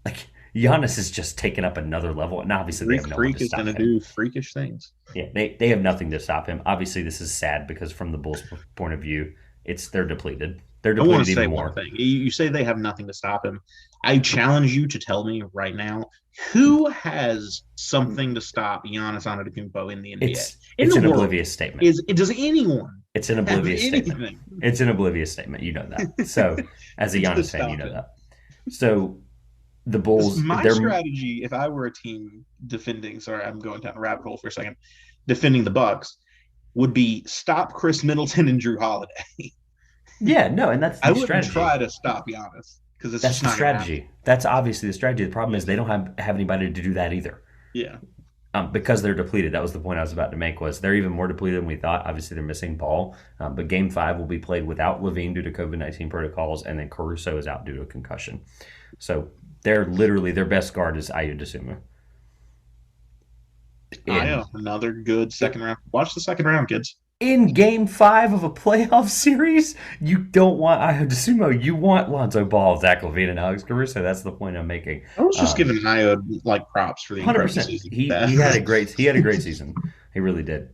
Like, Giannis is just taken up another level, and obviously they Greek have no one Freak to is going stop to him. do freakish things. Yeah, they have nothing to stop him. Obviously, this is sad because from the Bulls' point of view, they're depleted. They're I want depleted to say even one more. thing. You say they have nothing to stop him. I challenge you to tell me right now who has something to stop Giannis Antetokounmpo in the NBA, in It's the an world. oblivious statement. Is does anyone It's an have oblivious statement. anything It's an oblivious statement. You know that. So, as a to Giannis fan, you stop know him? that. So the Bulls, My they're strategy, if I were a team defending, sorry, I'm going down a rabbit hole for a second, defending the Bucks, would be stop Chris Middleton and Drew Holiday. yeah, no, and that's I the wouldn't try strategy. to stop Giannis because it's That's just the not going to happen. strategy. That's obviously the strategy. The problem is they don't have anybody to do that either. Yeah. Because they're depleted. That was the point I was about to make. Was they're even more depleted than we thought. Obviously, they're missing Paul, but Game 5 will be played without Levine due to COVID-19 protocols, and then Caruso is out due to a concussion. So they're literally their best guard is Ayo Dosunmu. Yeah, In another good second round. Watch the second round, kids. in Game 5 of a playoff series, you don't want Ayo Dosunmu. You want Lonzo Ball, Zach Levine, and Alex Caruso. That's the point I'm making. I was just Um, giving Io like props for the incredible 100%. season. He had a great season. He really did.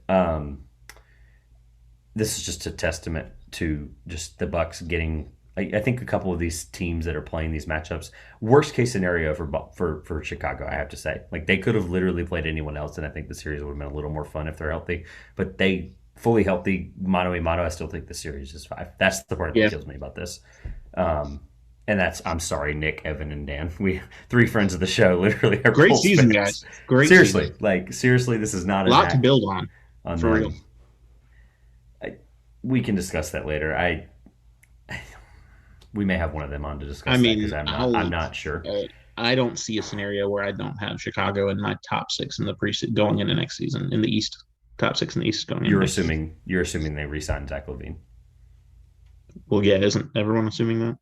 This is just a testament to just the Bucks getting. I think a couple of these teams that are playing these matchups. Worst case scenario for Chicago, I have to say. Like they could have literally played anyone else, and I think the series would have been a little more fun if they're healthy. But they fully healthy, mano a mano. I still think the series is 5. That's the part that Yeah, kills me about this. Um, and that's I'm sorry, Nick, Evan, and Dan. We three friends of the show, literally are great Bulls season, fans. guys. Great season. Seriously, this is not A an lot to act build on, on for real. them. We can discuss that later. We may have one of them on to I discuss that because mean, I'm not sure. I don't see a scenario where I don't have Chicago in my top six in the preseason going into next season in the East. Top six in the East going into You're next season. assuming they re-sign Zach Levine. Well, yeah, isn't everyone assuming that?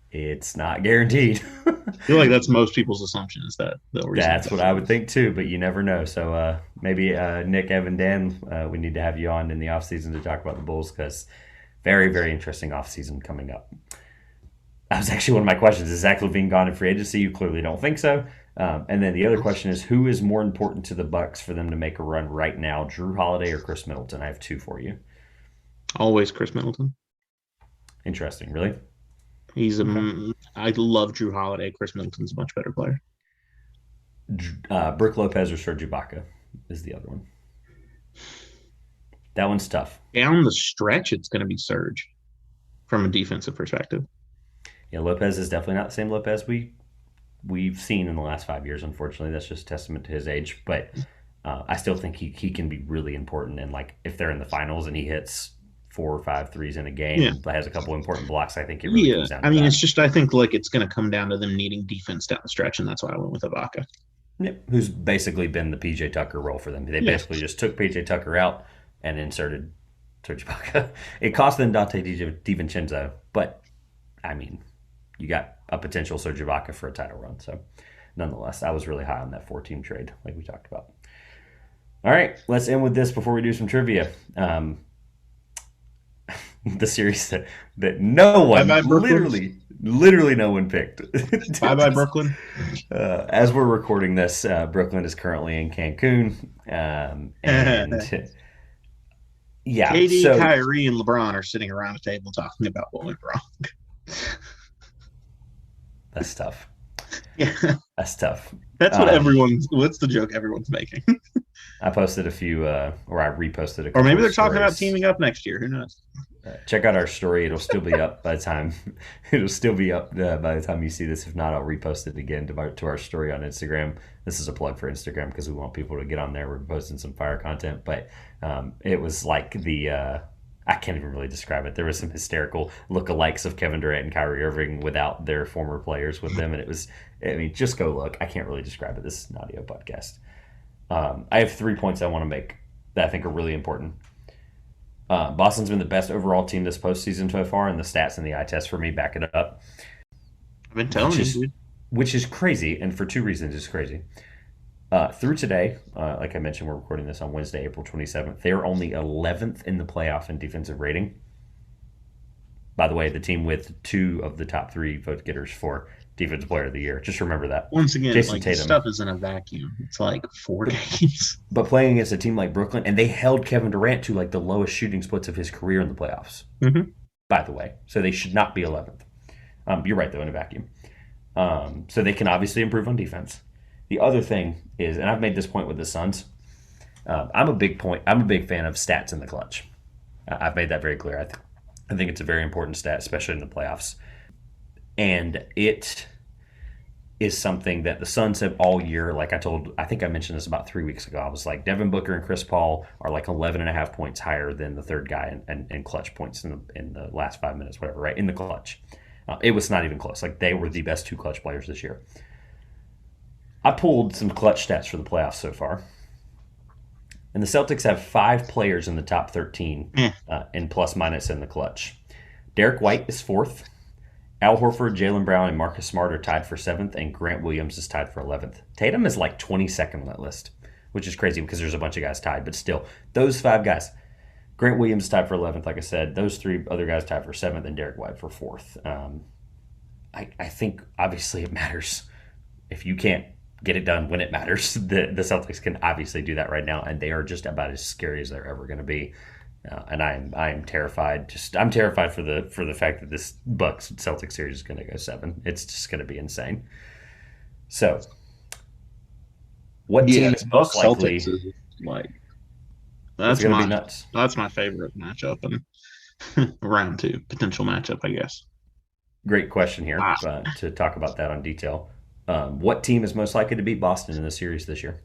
It's not guaranteed. I feel like that's most people's assumption is that they'll resign That's Zach what I Levine. would think too, but you never know. So maybe Nick, Evan, Dan, we need to have you on in the offseason to talk about the Bulls because very, very interesting offseason coming up. That was actually one of my questions. Is Zach Levine gone in free agency? You clearly don't think so. And then the other question is, who is more important to the Bucks for them to make a run right now, Drew Holiday or Chris Middleton? I have two for you. Always Chris Middleton. Interesting, really. He's Okay. I love Drew Holiday. Chris Middleton's a much better player. Brook Lopez or Serge Ibaka is the other one. That one's tough. Down the stretch, it's going to be Surge from a defensive perspective. Yeah, Lopez is definitely not the same Lopez we've seen in the last 5 years. Unfortunately, that's just a testament to his age. But I still think he can be really important. And like if they're in the finals and he hits 4 or 5 threes in a Yeah. game, has a couple important blocks, I think it really Yeah. comes down I to mean, that. it's just, I think like it's going to come down to them needing defense down the stretch. And that's why I went with Ibaka. Yep. Who's basically been the PJ Tucker role for them. They Yeah. basically just took PJ Tucker out and inserted Serge Ibaka. It cost them Dante DiVincenzo, but I mean, you got a potential Serge Ibaka for a title run. So, nonetheless, I was really high on that 4-team trade, like we talked about. All right, let's end with this before we do some trivia. The series that no Bye one, bye, Brooklyn. literally no one picked. Bye bye, Brooklyn. As we're recording this, Brooklyn is currently in Cancun. And yeah, KD, so Kyrie, and LeBron are sitting around a table talking about what went wrong. that's tough. Yeah. That's tough. That's what what's the joke everyone's making? I posted a few, or I reposted a couple. Or maybe they're of talking about stories. teaming up next year. Who knows? Check out our story; it'll still be up by the time. It'll still be up by the time you see this. If not, I'll repost it again to our story on Instagram. This is a plug for Instagram because we want people to get on there. We're posting some fire content, but it was like the I can't even really describe it. There was some hysterical lookalikes of Kevin Durant and Kyrie Irving without their former players with them, and it was. I mean, just go look. I can't really describe it. This is an audio podcast. I have 3 points I want to make that I think are really important. Boston's been the best overall team this postseason so far, and the stats and the eye test for me back it up. I've been telling you, dude. Which is crazy, and for two reasons it's crazy. Through today, like I mentioned, we're recording this on Wednesday, April 27th. They are only 11th in the playoff in defensive rating. By the way, the team with 2 of the top 3 vote getters for Defensive Player of the Year. Just remember that. Once again, Jason like Tatum. stuff is in a vacuum. It's like 4 games. But playing against a team like Brooklyn, and they held Kevin Durant to like the lowest shooting splits of his career in the playoffs. Mm-hmm. By the way, so they should not be 11th. You're right, though, in a vacuum. So they can obviously improve on defense. The other thing is, and I've made this point with the Suns, I'm a big fan of stats in the clutch. I've made that very clear. I think it's a very important stat, especially in the playoffs. And it is something that the Suns have all year. Like I think I mentioned this about 3 weeks ago. I was like, Devin Booker and Chris Paul are like 11.5 points higher than the third guy in clutch points in the last 5 minutes, whatever, right? In the clutch. It was not even close. Like, they were the best 2 clutch players this year. I pulled some clutch stats for the playoffs so far. And the Celtics have 5 players in the top 13 in plus minus in the clutch. Derek White is 4th. Al Horford, Jaylen Brown, and Marcus Smart are tied for 7th, and Grant Williams is tied for 11th. Tatum is like 22nd on that list, which is crazy because there's a bunch of guys tied. But still, those 5 guys. Grant Williams is tied for 11th, like I said. Those 3 other guys tied for 7th, and Derek White for 4th. I think, obviously, it matters. If you can't get it done when it matters, the Celtics can obviously do that right now, and they are just about as scary as they're ever going to be. And I am terrified. I'm terrified for the fact that this Bucks Celtics series is going to go 7. It's just going to be insane. So, what team is most likely? Celtics is like That's going to be nuts. That's my favorite matchup and round 2 potential matchup, I guess. Great question here to talk about that on detail. What team is most likely to beat Boston in the series this year?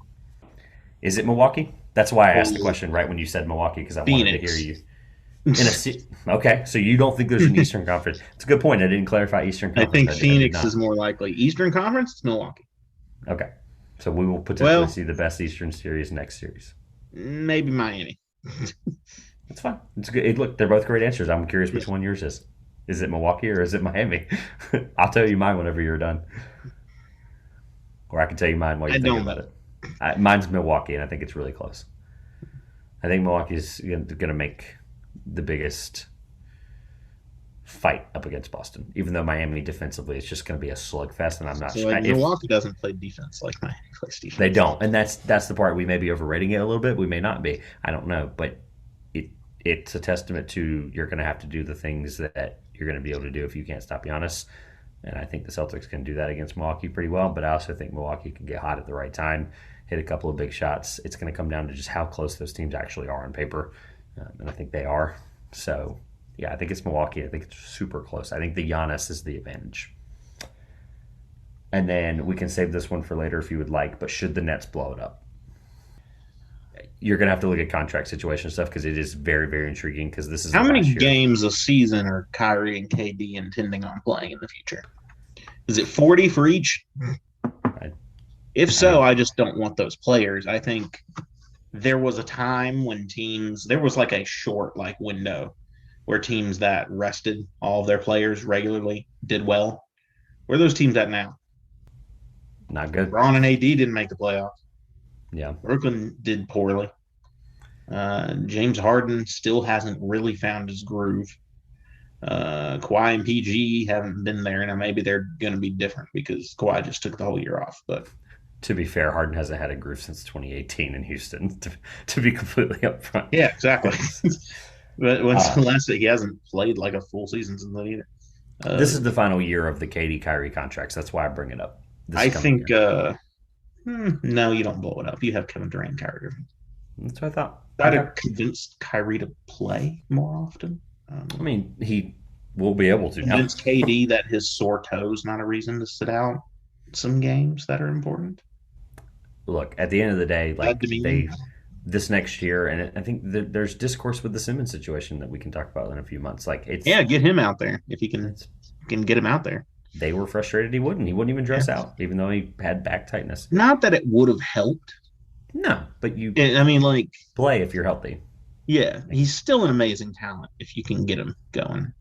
Is it Milwaukee? That's why I asked the question right when you said Milwaukee, because I wanted to hear you. Okay, so you don't think there's an Eastern Conference. It's a good point. I didn't clarify Eastern Conference. I think Phoenix is more likely. Eastern Conference, it's Milwaukee. Okay, so we will potentially see the best Eastern series next series. Maybe Miami. That's fine. It's good. Look, they're both great answers. I'm curious which one yours is. Is it Milwaukee or is it Miami? I'll tell you mine whenever you're done. Or I can tell you mine while you think about it. Mine's Milwaukee, and I think it's really close. I think Milwaukee's going to make the biggest fight up against Boston, even though Miami defensively is just going to be a slugfest, and I'm not sure. Milwaukee doesn't play defense like Miami plays defense. They don't, and that's the part. We may be overrating it a little bit. We may not be. I don't know, but it's a testament to you're going to have to do the things that you're going to be able to do if you can't stop Giannis. And I think the Celtics can do that against Milwaukee pretty well, but I also think Milwaukee can get hot at the right time, hit a couple of big shots. It's going to come down to just how close those teams actually are on paper, and I think they are. So, yeah, I think it's Milwaukee. I think it's super close. I think the Giannis is the advantage. And then we can save this one for later if you would like, but should the Nets blow it up? You're going to have to look at contract situation stuff because it is very, very intriguing because this is how many games a season are Kyrie and KD intending on playing in the future? Is it 40 for each? If so, I just don't want those players. I think there was a time when there was like a short window where teams that rested all of their players regularly did well. Where are those teams at now? Not good. Ron and AD didn't make the playoffs. Yeah. Brooklyn did poorly. James Harden still hasn't really found his groove. Kawhi and PG haven't been there. Now maybe they're going to be different because Kawhi just took the whole year off. But to be fair, Harden hasn't had a groove since 2018 in Houston, to be completely upfront. Yeah, exactly. But he hasn't played like a full season since then either. This is the final year of the KD Kyrie contracts. That's why I bring it up. I think no, you don't blow it up. You have Kevin Durant and Kyrie Irving. That's what I thought. I'd have convinced Kyrie to play more often. I mean, he will be able to. Convince KD that his sore toe is not a reason to sit out some games that are important. Look, at the end of the day, this next year, and I think there's discourse with the Simmons situation that we can talk about in a few months. Like get him out there if you can get him out there. They were frustrated he wouldn't. He wouldn't even dress out, even though he had back tightness. Not that it would have helped. No, but play if you're healthy. Yeah, he's still an amazing talent if you can get him going.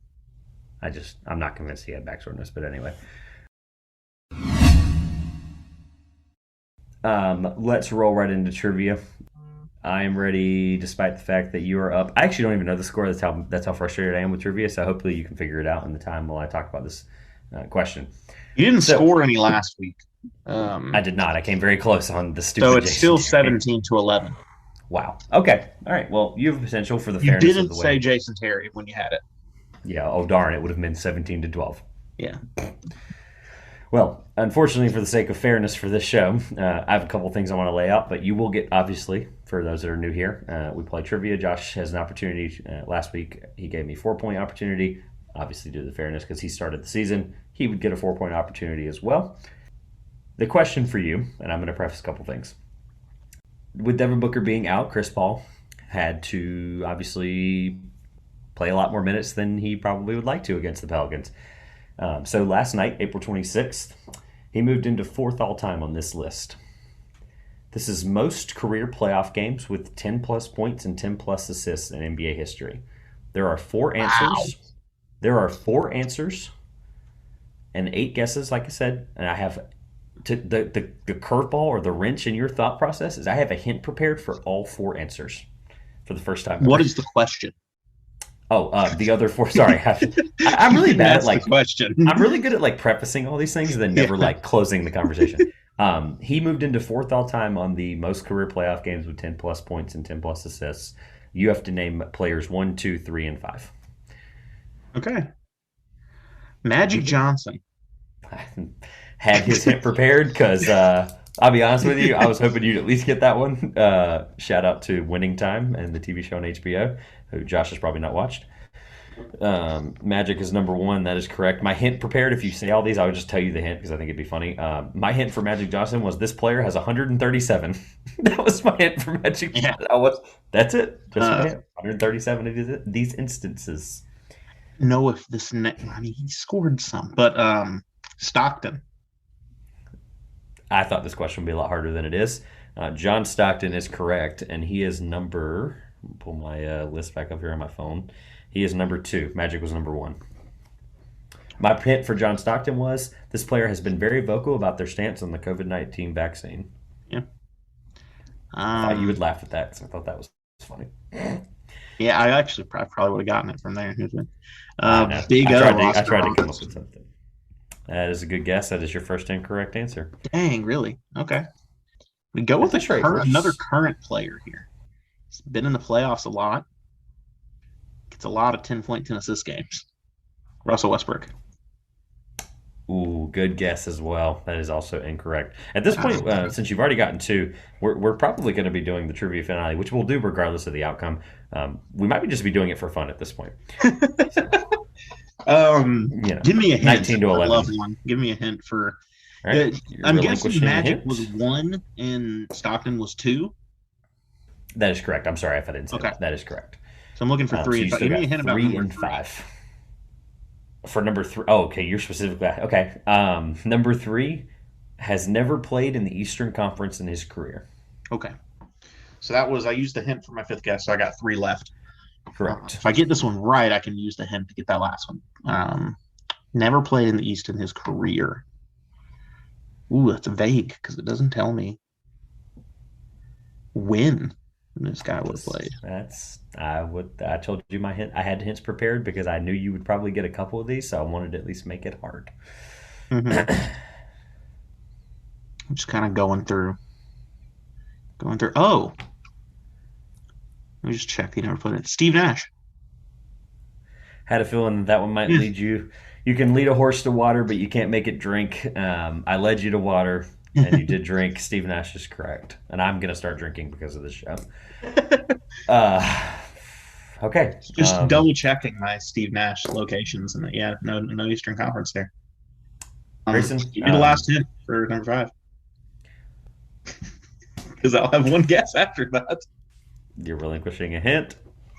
I'm not convinced he had back soreness, but anyway. Let's roll right into trivia. I am ready, despite the fact that you are up. I actually don't even know the score. That's how frustrated I am with trivia. So hopefully you can figure it out in the time while I talk about this question. You didn't score any last week. I did not. I came very close on the stupid. So it's still 17-11. Wow. Okay. All right. Well, you have potential for the fairness of the way. You didn't say Jason Terry when you had it. Yeah. Oh darn! It would have been 17-12. Yeah. Well, unfortunately, for the sake of fairness for this show, I have a couple things I want to lay out, but you will get, obviously, for those that are new here, we play trivia. Josh has an opportunity. Last week, he gave me 4-point opportunity, obviously due to the fairness because he started the season. He would get a 4-point opportunity as well. The question for you, and I'm going to preface a couple things. With Devin Booker being out, Chris Paul had to, obviously, play a lot more minutes than he probably would like to against the Pelicans. So last night, April 26th, he moved into 4th all-time on this list. This is most career playoff games with 10-plus points and 10-plus assists in NBA history. There are 4 answers. Wow. There are 4 answers and 8 guesses, like I said. And I have the curveball or the wrench in your thought process is I have a hint prepared for all 4 answers for the first time. What is the question? Oh, the other 4. Sorry, I'm really bad at like question. I'm really good at like prefacing all these things and then never like closing the conversation. He moved into 4th all time on the most career playoff games with 10-plus points and 10-plus assists. You have to name players 1, 2, 3, and 5. Okay. Magic Johnson. I had his hint prepared because I'll be honest with you, I was hoping you'd at least get that one. Shout out to Winning Time and the TV show on HBO, who Josh has probably not watched. Magic is number 1. That is correct. My hint prepared, if you say all these, I would just tell you the hint because I think it'd be funny. My hint for Magic Johnson was this player has 137. That was my hint for Magic Johnson. That's it. Just my hint. 137 of these instances. Know if this he scored some, but Stockton. I thought this question would be a lot harder than it is. John Stockton is correct, and he is number. Pull my list back up here on my phone. He is number 2. Magic was number 1. My hint for John Stockton was this player has been very vocal about their stance on the COVID-19 vaccine. Yeah. I thought you would laugh at that because I thought that was funny. Yeah, I probably would have gotten it from there. Big I tried to come up with something. That is a good guess. That is your first incorrect answer. Dang, really? Okay. We go with another current player here. He's been in the playoffs a lot. Gets a lot of 10-point, 10 assist games. Russell Westbrook. Ooh, good guess as well. That is also incorrect. At this point, since you've already gotten 2, we're probably going to be doing the trivia finale, which we'll do regardless of the outcome. We might just be doing it for fun at this point. Give me a hint. 19 to 11. I love one. Give me a hint for. Right. I'm guessing Magic was 1 and Stockton was 2. That is correct. I'm sorry if I didn't say that. That is correct. So I'm looking for 3 and 5. Give me a hint about 3 and 5. For number 3. Oh, okay. You're specifically. Okay. Number 3 has never played in the Eastern Conference in his career. Okay. So that was, I used the hint for my 5th guess, so I got 3 left. Correct. If I get this one right, I can use the hint to get that last one. Never played in the East in his career. Ooh, that's vague because it doesn't tell me when this guy would have played. I told you my hint. I had hints prepared because I knew you would probably get a couple of these, so I wanted to at least make it hard. Mm-hmm. I'm just kind of going through. Oh, let me just check. He never played it. Steve Nash. Had a feeling that one might lead you. You can lead a horse to water, but you can't make it drink. I led you to water, and you did drink. Steve Nash is correct. And I'm going to start drinking because of this show. Okay. Just double checking my Steve Nash locations. And no Eastern Conference there. Grayson, you do the last hint for number 5. Because I'll have one guess after that. You're relinquishing a hint.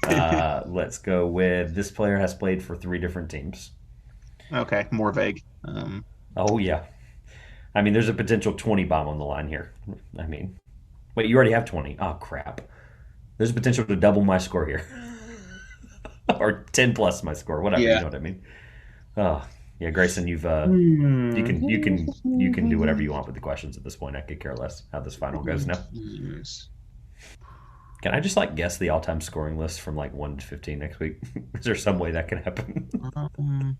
Let's go with this player has played for 3 different teams. Okay, more vague. Oh, yeah. I mean, there's a potential 20 bomb on the line here. I mean, wait, you already have 20. Oh, crap. There's a potential to double my score here. Or 10 plus my score, whatever. You Yeah. know what I mean? Oh, yeah, Grayson, you Hmm. can do whatever you want with the questions at this point. I could care less how this final goes now. Teams. Can I just like guess the all-time scoring list from like 1 to 15 next week? Is there some way that can happen? Um,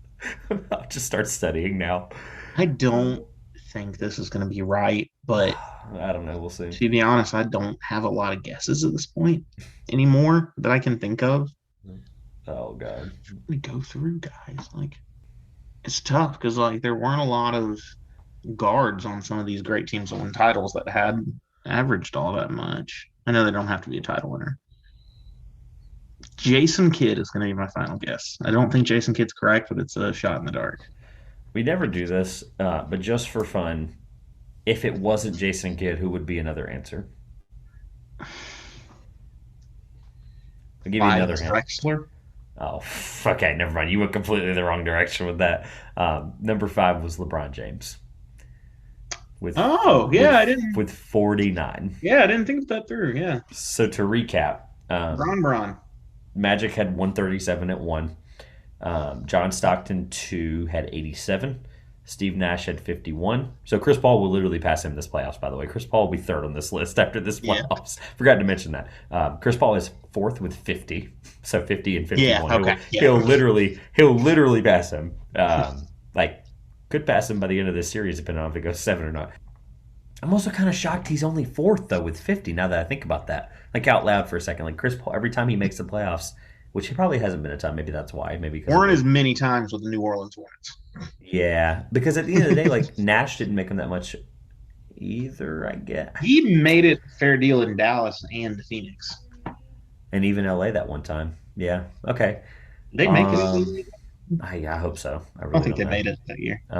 I'll just start studying now. I don't think this is going to be right, but I don't know. We'll see. to be honest, I don't have a lot of guesses at this point anymore that I can think of. Oh god. We go through guys like it's tough because like there weren't a lot of guards on some of these great teams that won titles that had averaged all that much. I know they don't have to be a title winner. Jason Kidd is going to be my final guess. I don't think Jason Kidd's correct, but it's a shot in the dark. We never do this, but just for fun, if it wasn't Jason Kidd, who would be another answer? I'll give you Five another hint. Drexler. Oh, okay, never mind. You went completely the wrong direction with that. Number 5 was LeBron James with Oh yeah, I didn't. 49. Yeah, I didn't think that through. Yeah, So to recap, Bron. Magic had 137 at 1. John Stockton 2 had 87. Steve Nash had 51. So Chris Paul will literally pass him this playoffs, by the way. Chris Paul will be third on this list after this Yeah. playoffs. Forgot to mention that. Chris Paul is fourth with 50. So 50 and 51. Yeah. Okay. He'll Yeah. literally pass him. Like, could pass him by the end of this series, depending on if it goes 7 or not. I'm also kind of shocked he's only fourth, though, with 50, now that I think about that. Like, out loud for a second. Like, Chris Paul, every time he makes the playoffs, which he probably hasn't been a ton. Maybe that's why. Maybe because Weren't as many times with the New Orleans Hornets. yeah, because at the end of the day, like Nash didn't make him that much either, I guess, He made it a fair deal in Dallas and Phoenix. and even LA that one time. Yeah, okay. They make Um, it. I hope so. I I don't really think don't they know. made it that year. That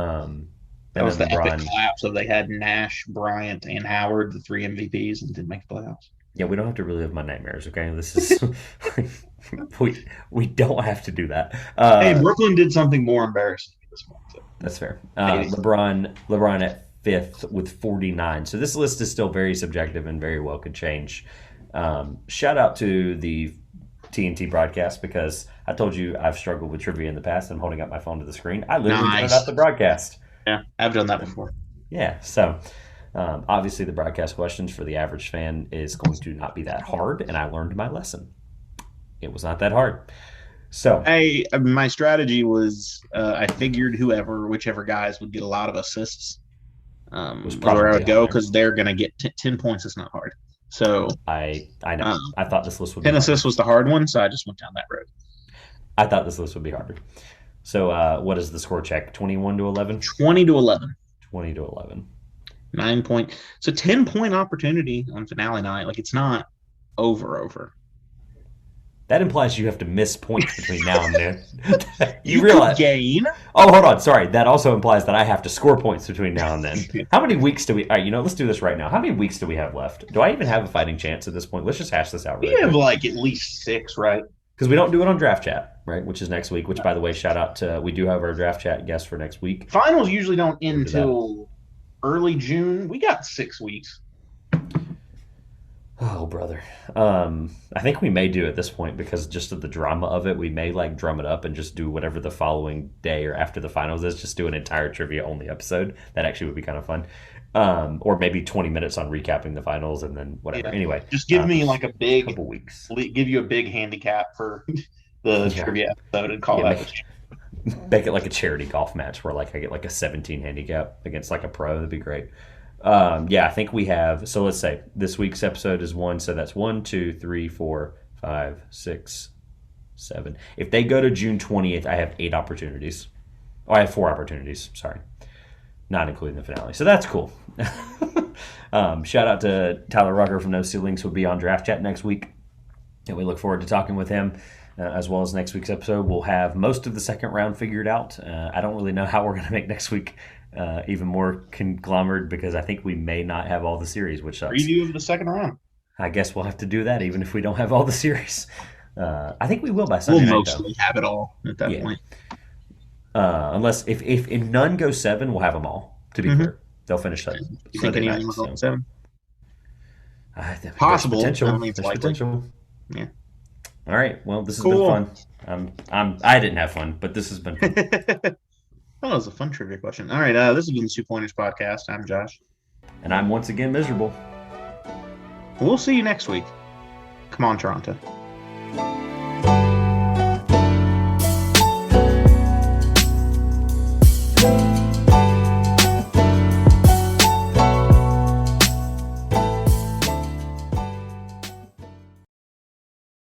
And was then the epic LeBron. collapse of they had Nash, Bryant, and Howard, the 3 MVPs, and didn't make the playoffs. Yeah, we don't have to relive my nightmares. Okay, this is we don't have to do that. Hey, Brooklyn did something more embarrassing at this point. So That's fair. maybe. LeBron at fifth with 49. So this list is still very subjective and very well could change. Shout out to the TNT broadcast because I told you I've struggled with trivia in the past. I'm holding up my phone to the screen. I literally turned Nice. out the broadcast. Yeah, I've done that before. Yeah, so obviously the broadcast questions for the average fan is going to not be that hard, and I learned my lesson. It was not that hard. So My strategy was I figured whichever guys would get a lot of assists, was where I probably would go on there. because they're gonna get 10 points. It's not hard. So I know. um, I thought this list would be 10 harder. assists was the hard one, so I just went down that road. I thought this list would be harder. So what is the score check? 21 to 11? 20-11, 20 to 11. 9 point. So 10 point opportunity on finale night. Like it's not over. That implies you have to miss points between now and then. You You realize? could gain. Oh, hold on. Sorry. That also implies that I have to score points between now and then. How many weeks do we? All right, let's do this right now. How many weeks do we have left? Do I even have a fighting chance at this point? Let's just hash this out We really have quick. like at least 6, right? Because we don't do it on Draft Chat, right? Which is next week. Which, by the way, shout out to we do have our Draft Chat guest for next week. Finals usually don't end Do that. till early June. We got 6 weeks. Oh, brother. I think we may do at this point because just of the drama of it, we may like drum it up and just do whatever the following day or after the finals is. Just do an entire trivia only episode. That actually would be kind of fun. Or maybe 20 minutes on recapping the finals and then whatever. Yeah. Anyway, Just give me like a big, couple weeks. give you a big handicap for the Yeah. trivia episode and call Yeah, that. Make it like a charity golf match where like I get like a 17 handicap against like a pro. That'd be great. Yeah, I think we have. So let's say this week's episode is 1. So that's 1, 2, 3, 4, 5, 6, 7. If they go to June 20th, I have 8 opportunities. Oh, I have 4 opportunities. Sorry, not including the finale. So that's cool. Shout out to Tyler Rucker from No Ceilings, who'll be on Draft Chat next week, and we look forward to talking with him. As well as next week's episode, we'll have most of the second round figured out. I don't really know how we're going to make next week even more conglomerate because I think we may not have all the series, which sucks. Preview of the second round. I guess we'll have to do that even if we don't have all the series. I think we will by We'll Sunday night, though. mostly have it all at that Yeah. point. Unless if none go 7, we'll have them all. To be Mm-hmm. clear, they'll finish that You think Sunday any of them night. are going So 7? there's Possible. I potential. mean, it's There's likely. potential. Yeah. All right. Well, this has been Cool. fun. I didn't have fun, but this has been fun. Oh, that was a fun trivia question. All right, this has been the 2 Pointers podcast. I'm Josh. And I'm once again miserable. We'll see you next week. Come on, Toronto.